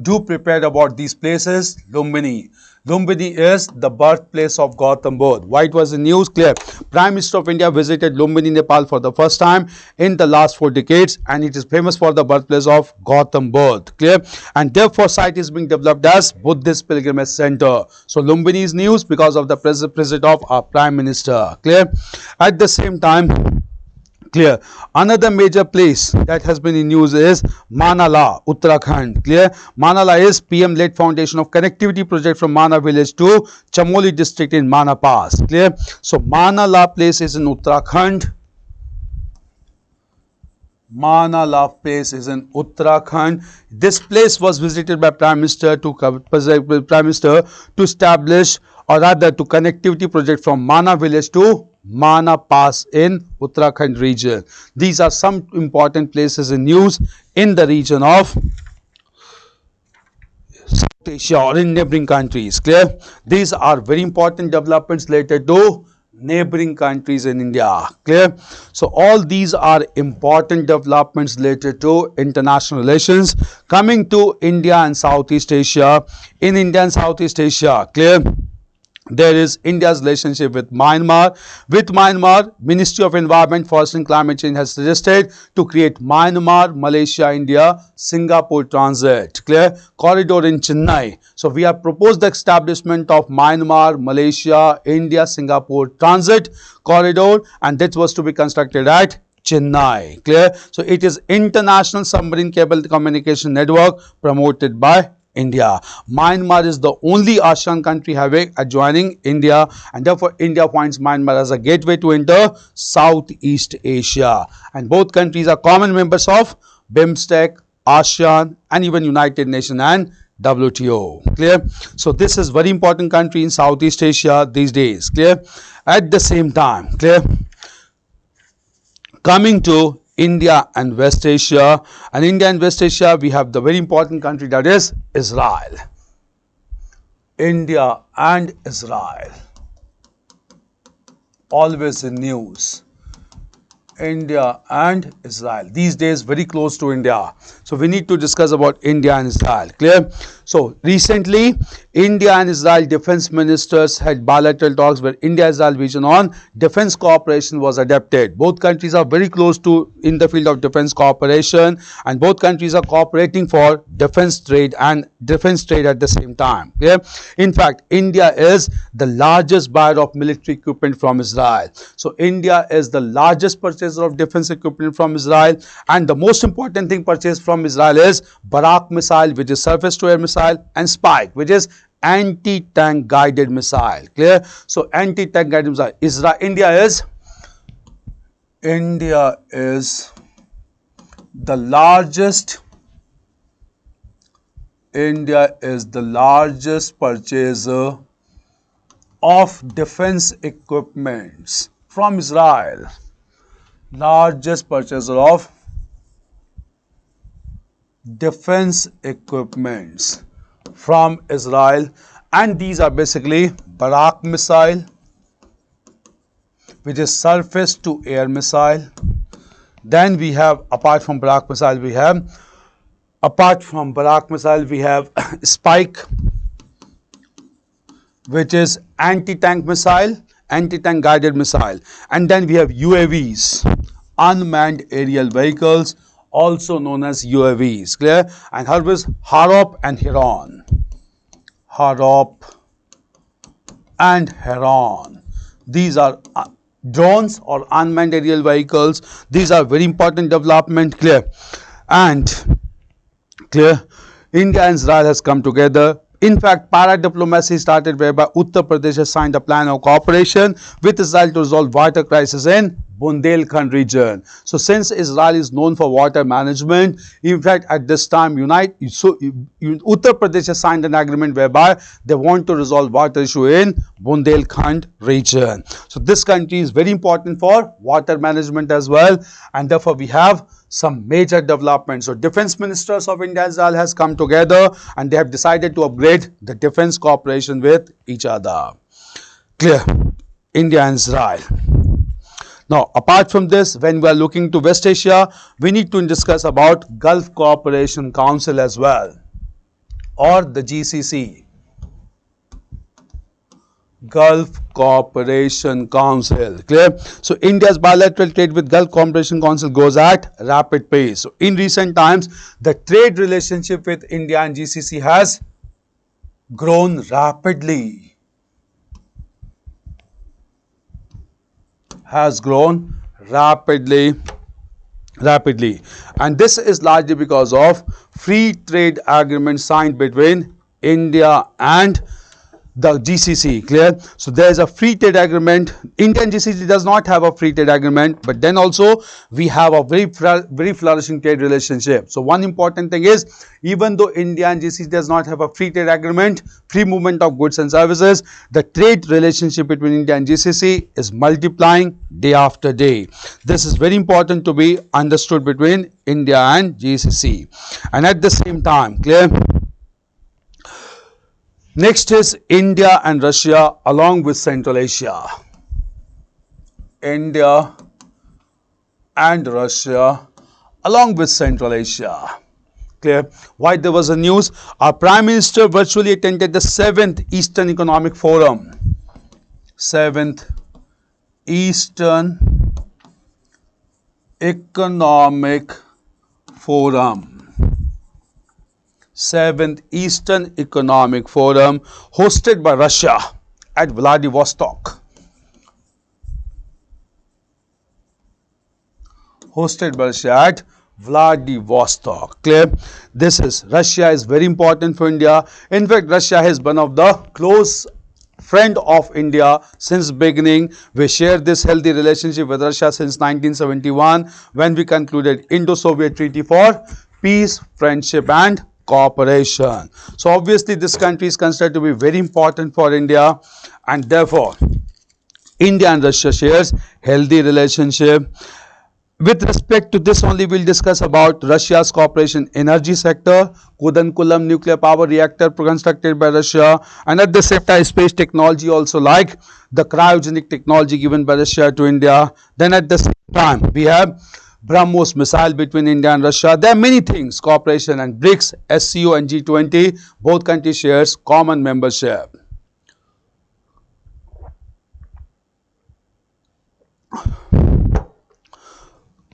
Do prepare about these places. Lumbini. Lumbini is the birthplace of Gautam Buddha. Why it was in news? Clear. Prime Minister of India visited Lumbini, Nepal for the first time in the last 4 decades, and it is famous for the birthplace of Gautam Buddha. Clear. And therefore site is being developed as Buddhist Pilgrimage Center. So, Lumbini is news because of the visit of our Prime Minister. Clear. At the same time, clear, another major place that has been in news is Manala, Uttarakhand. Clear? Manala is PM-led foundation of connectivity project from Mana village to Chamoli district in Mana Pass. Clear? So, Manala place is in Uttarakhand. Manala place is in Uttarakhand. This place was visited by Prime Minister to establish, or rather to connectivity project from Mana village to Mana Pass in Uttarakhand region. These are some important places in news in the region of South Asia or in neighboring countries. Clear? These are very important developments related to neighboring countries in India. Clear? So, all these are important developments related to international relations. Coming to India and Southeast Asia. In India and Southeast Asia, clear, there is India's relationship with Myanmar. With Myanmar, Ministry of Environment, Forest and Climate Change has suggested to create Myanmar, Malaysia, India, Singapore transit, clear, corridor in Chennai. So, we have proposed the establishment of Myanmar, Malaysia, India, Singapore transit corridor, and that was to be constructed at Chennai. Clear? So, it is international submarine cable communication network promoted by India. Myanmar is the only ASEAN country having adjoining India, and therefore India finds Myanmar as a gateway to enter Southeast Asia. And both countries are common members of BIMSTEC, ASEAN, and even United Nations and WTO. Clear? So this is very important country in Southeast Asia these days. Clear? At the same time, clear? Coming to India and West Asia, and India and West Asia, we have the very important country, that is Israel. India and Israel, always in news. India and Israel, these days very close to India. So we need to discuss about India and Israel. Clear? So recently, India and Israel defense ministers had bilateral talks where India-Israel vision on defense cooperation was adopted. Both countries are very close to in the field of defense cooperation, and both countries are cooperating for defense trade at the same time. Yeah? In fact, India is the largest buyer of military equipment from Israel. So India is the largest purchaser of defense equipment from Israel, and the most important thing purchased from Israel is Barak missile, which is surface to air missile, and Spike, which is anti-tank guided missile. Clear? So anti-tank guided missile. India is the largest. India is the largest purchaser of defense equipments from Israel. Largest purchaser of defense equipments from Israel, and these are basically Barak missile, which is surface to air missile. Then we have, apart from Barak missile, we have Spike, which is anti-tank missile, anti-tank guided missile. And then we have UAVs, unmanned aerial vehicles, also known as UAVs. Clear? And here is Harop and Heron. Harop and Heron. These are drones or unmanned aerial vehicles. These are very important development. Clear? And clear, India and Israel has come together. In fact, para-diplomacy started whereby Uttar Pradesh has signed a plan of cooperation with Israel to resolve water crisis in Bundelkhand region. So since Israel is known for water management, in fact at this time Uttar Pradesh has signed an agreement whereby they want to resolve water issue in Bundelkhand region. So this country is very important for water management as well, and therefore we have some major developments. So defense ministers of India and Israel has come together and they have decided to upgrade the defense cooperation with each other. Clear? India and Israel. Now, apart from this, when we are looking to West Asia, we need to discuss about Gulf Cooperation Council as well, or the GCC. Gulf Cooperation Council. Clear? So India's bilateral trade with Gulf Cooperation Council goes at rapid pace. So in recent times, the trade relationship with India and GCC has grown rapidly. And this is largely because of free trade agreement signed between India and the GCC. Clear? So there is a free trade agreement. India and GCC does not have a free trade agreement, but then also we have a very flourishing trade relationship. So one important thing is, even though India and GCC does not have a free trade agreement, free movement of goods and services, the trade relationship between India and GCC is multiplying day after day. This is very important to be understood between India and GCC. And at the same time, clear? Next is India and Russia along with Central Asia. India and Russia along with Central Asia. Clear? Why there was a news? Our Prime Minister virtually attended the 7th Eastern Economic Forum. 7th Eastern Economic Forum. 7th Eastern Economic Forum hosted by Russia at Vladivostok. Vladivostok. Clear? This is Russia is very important for India. In fact, Russia is one of the close friend of India since beginning. We share this healthy relationship with Russia since 1971 when we concluded Indo-Soviet Treaty for peace, friendship and cooperation. So obviously this country is considered to be very important for India, and therefore India and Russia shares healthy relationship. With respect to this only, we'll discuss about Russia's cooperation energy sector, Kudankulam nuclear power reactor constructed by Russia, and at the same time space technology also, like the cryogenic technology given by Russia to India. Then at the same time we have BrahMos missile between India and Russia. There are many things, cooperation, and BRICS, SCO and G20, both countries shares common membership.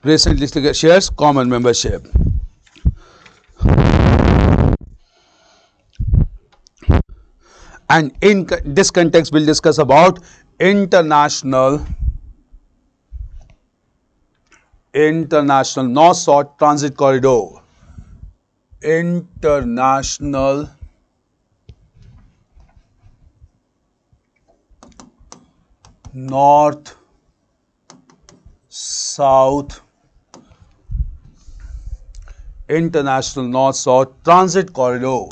Recently shares common membership. And in this context we'll discuss about international north-south transit corridor. International north-south transit corridor.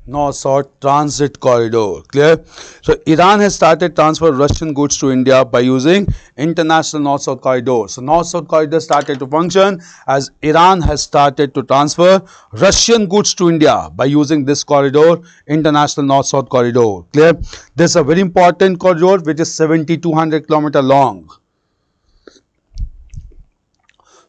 North-south transit corridor. Clear? So Iran has started transfer Russian goods to India by using international north-south corridor. So north-south corridor started to function as Iran has started to transfer Russian goods to India by using this corridor, international north-south corridor. Clear? This is a very important corridor which is 7,200 km long.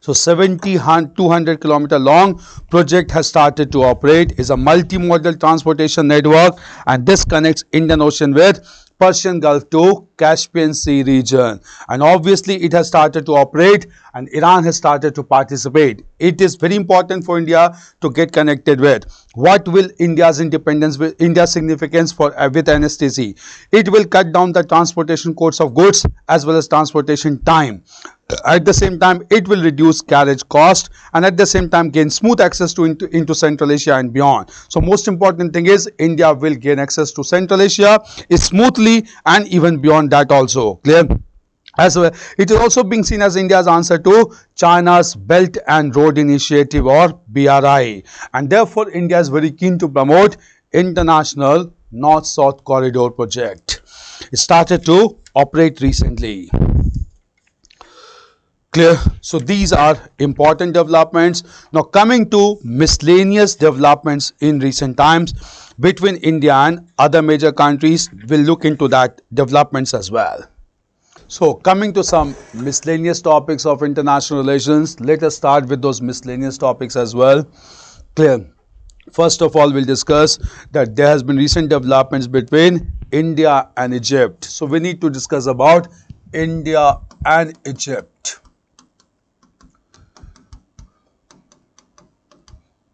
So 7,200 km long project has started to operate, is a multimodal transportation network, and this connects Indian Ocean with Persian Gulf to Caspian Sea region. And obviously it has started to operate and Iran has started to participate. It is very important for India to get connected with. What will India's independence, India's significance for with NSTC? It will cut down the transportation costs of goods as well as transportation time. At the same time, it will reduce carriage cost, and at the same time gain smooth access to into Central Asia and beyond. So most important thing is India will gain access to Central Asia smoothly and even beyond that also. Clear? As well, it is also being seen as India's answer to China's Belt and Road Initiative or BRI, and therefore India is very keen to promote international north-south corridor project. It started to operate recently. Clear? So these are important developments. Now coming to miscellaneous developments in recent times between India and other major countries, we'll look into that developments as well. So coming to some miscellaneous topics of international relations, let us start with those miscellaneous topics as well. Clear? First of all, we'll discuss that there has been recent developments between India and Egypt. So we need to discuss about India and Egypt.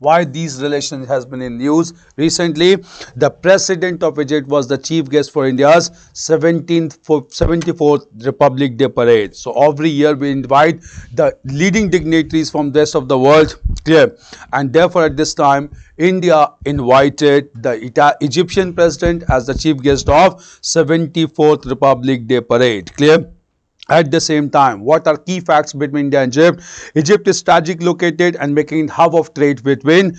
Why these relations has been in news recently. The president of Egypt was the chief guest for India's 74th Republic Day parade. So every year we invite the leading dignitaries from the rest of the world. Clear? And therefore at this time India invited the Egyptian president as the chief guest of 74th Republic Day parade. Clear? At the same time, what are key facts between India and Egypt? Egypt is strategically located and making it hub of trade between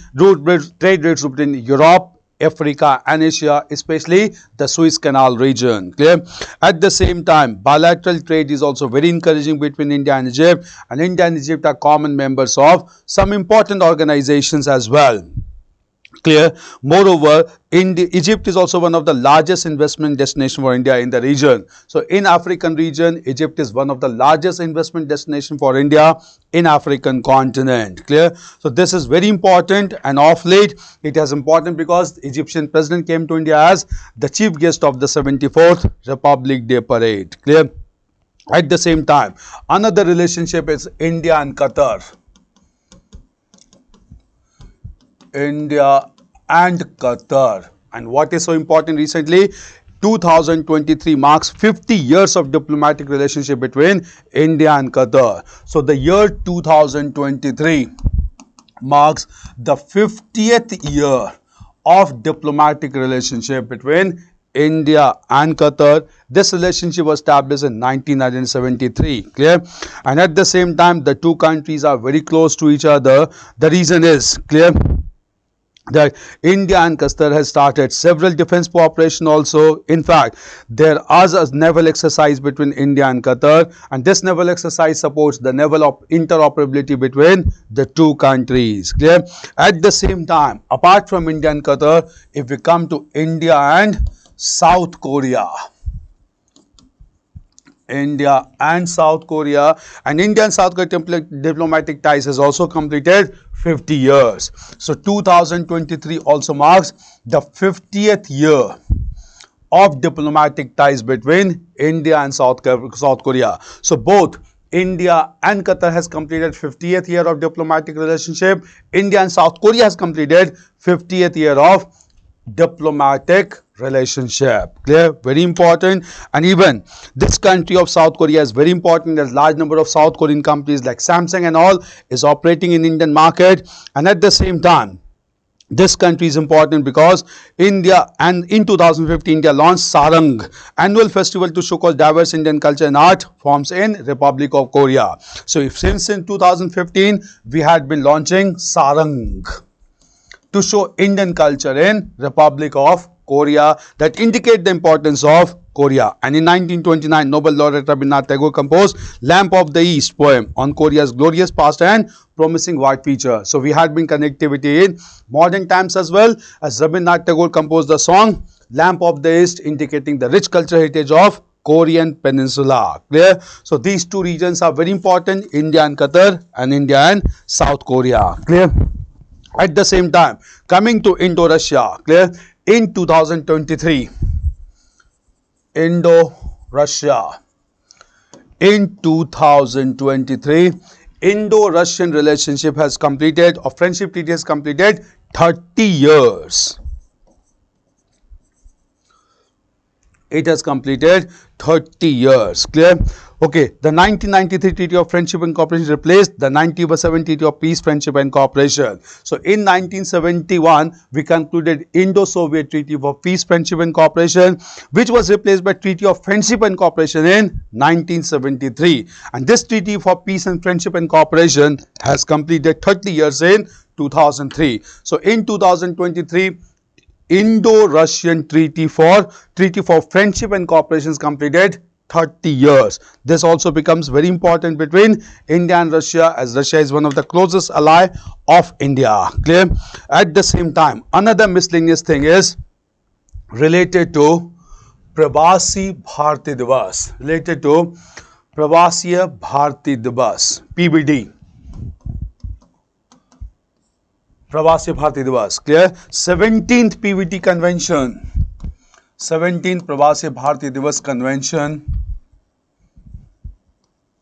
trade routes between Europe, Africa and Asia, especially the Suez Canal region. Clear? At the same time, bilateral trade is also very encouraging between India and Egypt, and India and Egypt are common members of some important organizations as well. Clear? Moreover, Egypt is also one of the largest investment destination for India in the region. So in African region, Egypt is one of the largest investment destination for India in African continent. Clear? So this is very important, and of late it is important because the Egyptian president came to India as the chief guest of the 74th Republic Day parade. Clear? At the same time, another relationship is India and Qatar. India and Qatar. And what is so important recently? 2023 marks 50 years of diplomatic relationship between India and Qatar. So the year 2023 marks the 50th year of diplomatic relationship between India and Qatar. This relationship was established in 1973. Clear? And at the same time, the two countries are very close to each other. The reason is clear that India and Qatar has started several defense cooperation also. In fact, there is a naval exercise between India and Qatar, and this naval exercise supports the naval interoperability between the two countries. Clear? At the same time, apart from India and Qatar, if we come to India and South Korea, India and South Korea, and India and South Korea diplomatic ties has also completed 50 years. So 2023 also marks the 50th year of diplomatic ties between India and South Korea. So both India and Qatar has completed 50th year of diplomatic relationship. India and South Korea has completed 50th year of diplomatic relationship. Clear? Very important. And even this country of South Korea is very important. There's large number of South Korean companies like Samsung and all is operating in Indian market. And at the same time, this country is important because India, and in 2015 India launched Sarang, annual festival to showcase diverse Indian culture and art forms in Republic of Korea. So if since in 2015 we had been launching Sarang to show Indian culture in Republic of Korea, that indicate the importance of Korea. And in 1929, Nobel laureate Rabindranath Tagore composed Lamp of the East poem on Korea's glorious past and promising white future. So we had been connectivity in modern times as well, as Rabindranath Tagore composed the song Lamp of the East, indicating the rich cultural heritage of Korean Peninsula. Clear? So these two regions are very important, India and Qatar and India and South Korea. Clear? At the same time, coming to Indo-Russia, clear? In 2023, Indo-Russia. In 2023, Indo-Russian relationship has completed, or friendship treaty has completed 30 years. It has completed 30 years. Clear? Okay, the 1993 Treaty of Friendship and Cooperation replaced the 1997 Treaty of Peace, Friendship and Cooperation. So in 1971, we concluded Indo-Soviet Treaty for Peace, Friendship and Cooperation, which was replaced by Treaty of Friendship and Cooperation in 1973. And this Treaty for Peace and Friendship and Cooperation has completed 30 years in 2003. So in 2023, Indo-Russian Treaty for Friendship and Cooperation is completed 30 years. This also becomes very important between India and Russia, as Russia is one of the closest ally of India. Clear? At the same time, another miscellaneous thing is related to Pravasi Bharti Divas. Related to Pravasiya Bharti Divas, PBD. Pravasi Bharti Divas. Clear? 17th PVT Convention. 17th Pravasi Bharti Divas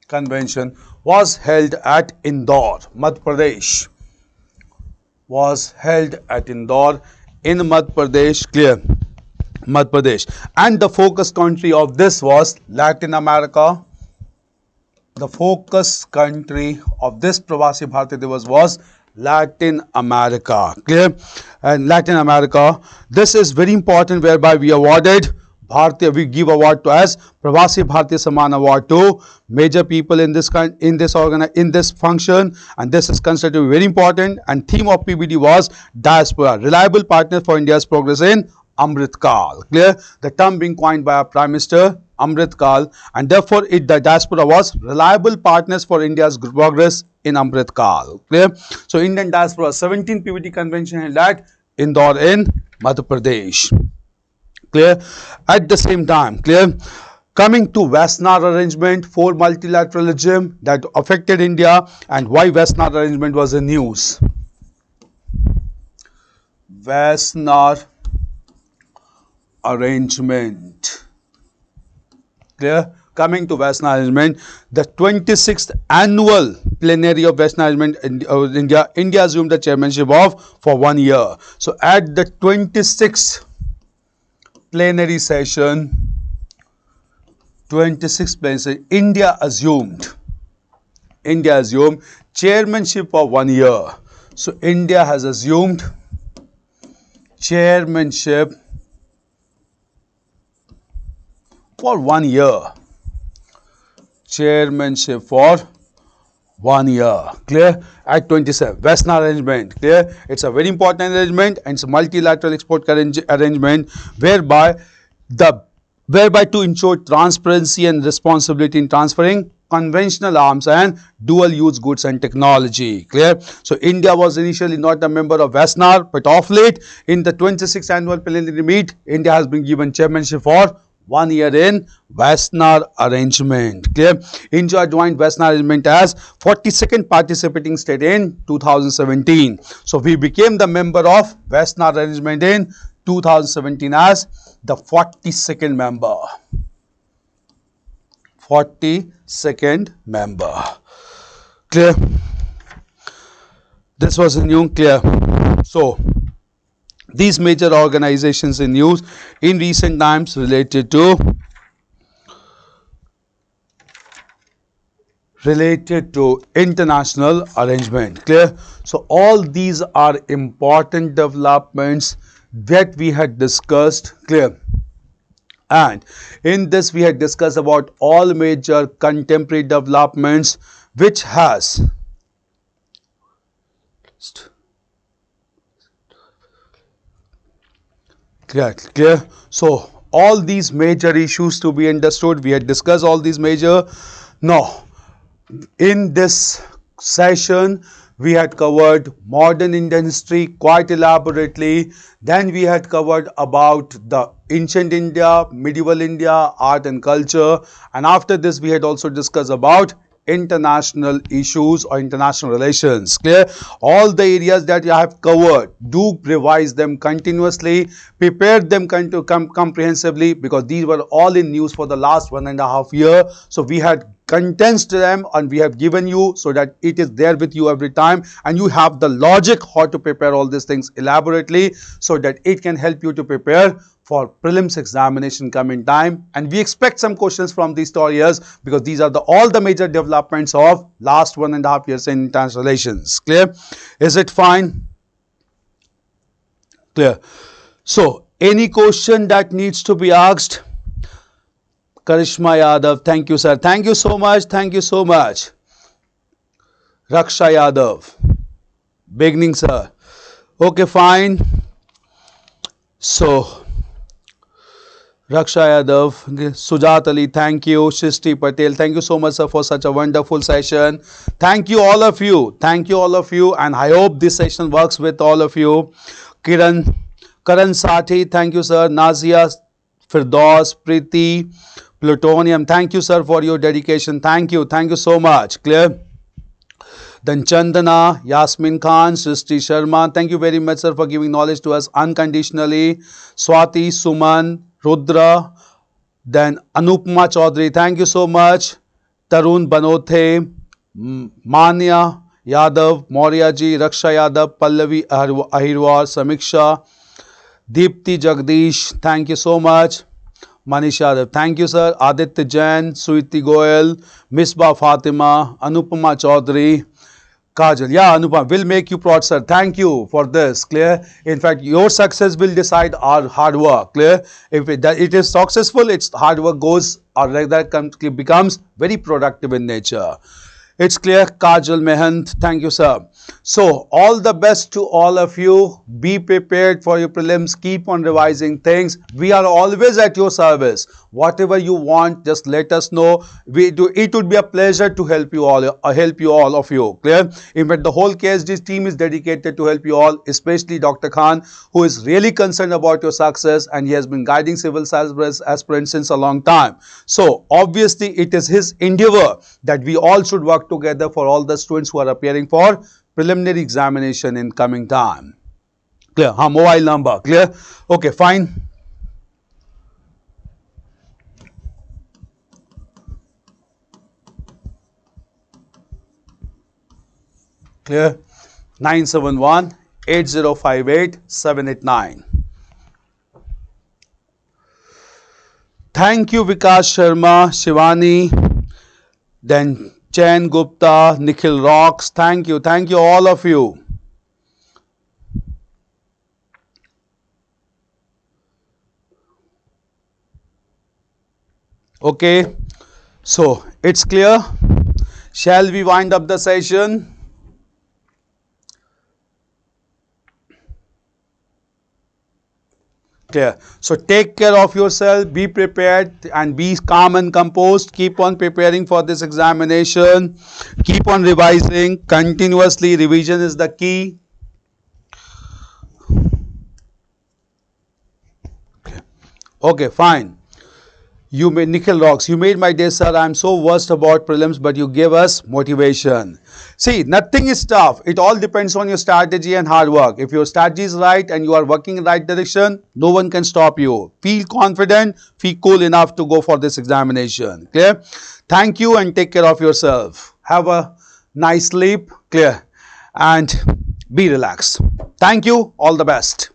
Convention was held at Indore, Madhya Pradesh. Was held at Indore in Madhya Pradesh. Clear? Madhya Pradesh. And the focus country of this was Latin America. The focus country of this Pravasi Bharti Divas was Latin America. Clear? And Latin America, this is very important, whereby we awarded Bhartiya, we give award to as Pravasi Bhartiya Samman Award to major people in this function, and this is considered to be very important. And theme of PBD was diaspora, reliable partner for India's progress in Amrit Kal. Clear? The term being coined by our Prime Minister, Amrit Kal, and therefore the diaspora was reliable partners for India's progress in Amrit Kal. Clear? So Indian diaspora, 17th PVT Convention held at Indore in Madhya Pradesh. Clear? At the same time, clear? Coming to Wassenaar Arrangement, for multilateralism that affected India, and why Wassenaar Arrangement was in news. Wassenaar Arrangement. Clear? Coming to Wassenaar Arrangement, the 26th annual plenary of Wassenaar Arrangement in India assumed the chairmanship of for 1 year. So at the 26th plenary session, 26th plenary session, India assumed chairmanship for 1 year. So India has assumed chairmanship for 1 year. Chairmanship for 1 year. Clear? At 27. Vesna arrangement. Clear? It's a very important arrangement and it's a multilateral export arrangement whereby to ensure transparency and responsibility in transferring conventional arms and dual use goods and technology. Clear? So India was initially not a member of VESNAR, but of late in the 26th annual plenary meet, India has been given chairmanship for 1 year in VESNAR arrangement. Clear? India joined VESNAR arrangement as 42nd participating state in 2017. So we became the member of VESNAR arrangement in 2017 as the 42nd member. 42nd member. Clear? This was a new. Clear? So these major organizations in news in recent times related to international arrangement. Clear? So all these are important developments that we had discussed. Clear? And in this we had discussed about all major contemporary developments which has clear. So all these major issues to be understood, we had discussed all these major. Now in this session we had covered modern Indian history quite elaborately. Then we had covered about the ancient India, medieval India, art and culture. And after this we had also discussed about international issues or international relations. Clear? All the areas that you have covered, do revise them continuously, prepare them comprehensively, because these were all in news for the last 1.5 years. So we had condensed them and we have given you so that it is there with you every time and you have the logic how to prepare all these things elaborately so that it can help you to prepare for prelims examination coming time. And we expect some questions from these 2 years because these are all the major developments of last 1.5 years in international relations. Clear? Is it fine? Clear? So any question that needs to be asked? Karishma Yadav, thank you sir, thank you so much, thank you so much. Raksha Yadav, beginning sir, okay fine. So Raksha Yadav, Sujat Ali, thank you. Srushti Patel, thank you so much sir for such a wonderful session. Thank you all of you, and I hope this session works with all of you. Karan Sati, thank you sir. Nazia, Firdaus, Preeti, Plutonium, thank you sir for your dedication. Thank you so much. Clear? Then Chandana, Yasmin Khan, Srushti Sharma, thank you very much sir for giving knowledge to us unconditionally. Swati, Suman, Rudra, then Anupma Chaudhary, thank you so much. Tarun Banothe, Manya Yadav, Maurya ji, Raksha Yadav, Pallavi Ahirwar, Samiksha, Deepti Jagdish, thank you so much. Manish Yadav, thank you sir. Aditya Jain, Suiti Goyal, Misbah Fatima, Anupama Chaudhary, Kajal. Yeah, Anupama, will make you proud sir. Thank you for this. Clear? In fact, your success will decide our hard work. Clear? If it is successful, its hard work goes or that becomes very productive in nature. It's clear. Kajal Mehant, thank you sir. So all the best to all of you. Be prepared for your prelims. Keep on revising things. We are always at your service. Whatever you want, just let us know. It would be a pleasure to help you all of you. Clear? In fact, the whole KSG team is dedicated to help you all, especially Dr. Khan, who is really concerned about your success and he has been guiding civil service aspirants since a long time. So obviously it is his endeavor that we all should work together for all the students who are appearing for preliminary examination in coming time. Clear? Mobile number. Clear? Okay, fine. Clear? 971-8058-789. Thank you, Vikas Sharma, Shivani, then Chen Gupta, Nikhil Rocks. Thank you, all of you. Okay, so it's clear. Shall we wind up the session? Clear. So take care of yourself, be prepared and be calm and composed. Keep on preparing for this examination. Keep on revising continuously. Revision is the key. Okay, fine. You made Nikhil Rocks. You made my day, sir. I'm so worst about prelims, but you gave us motivation. See, nothing is tough. It all depends on your strategy and hard work. If your strategy is right and you are working in the right direction, no one can stop you. Feel confident, feel cool enough to go for this examination. Clear? Thank you and take care of yourself. Have a nice sleep. Clear? And be relaxed. Thank you. All the best.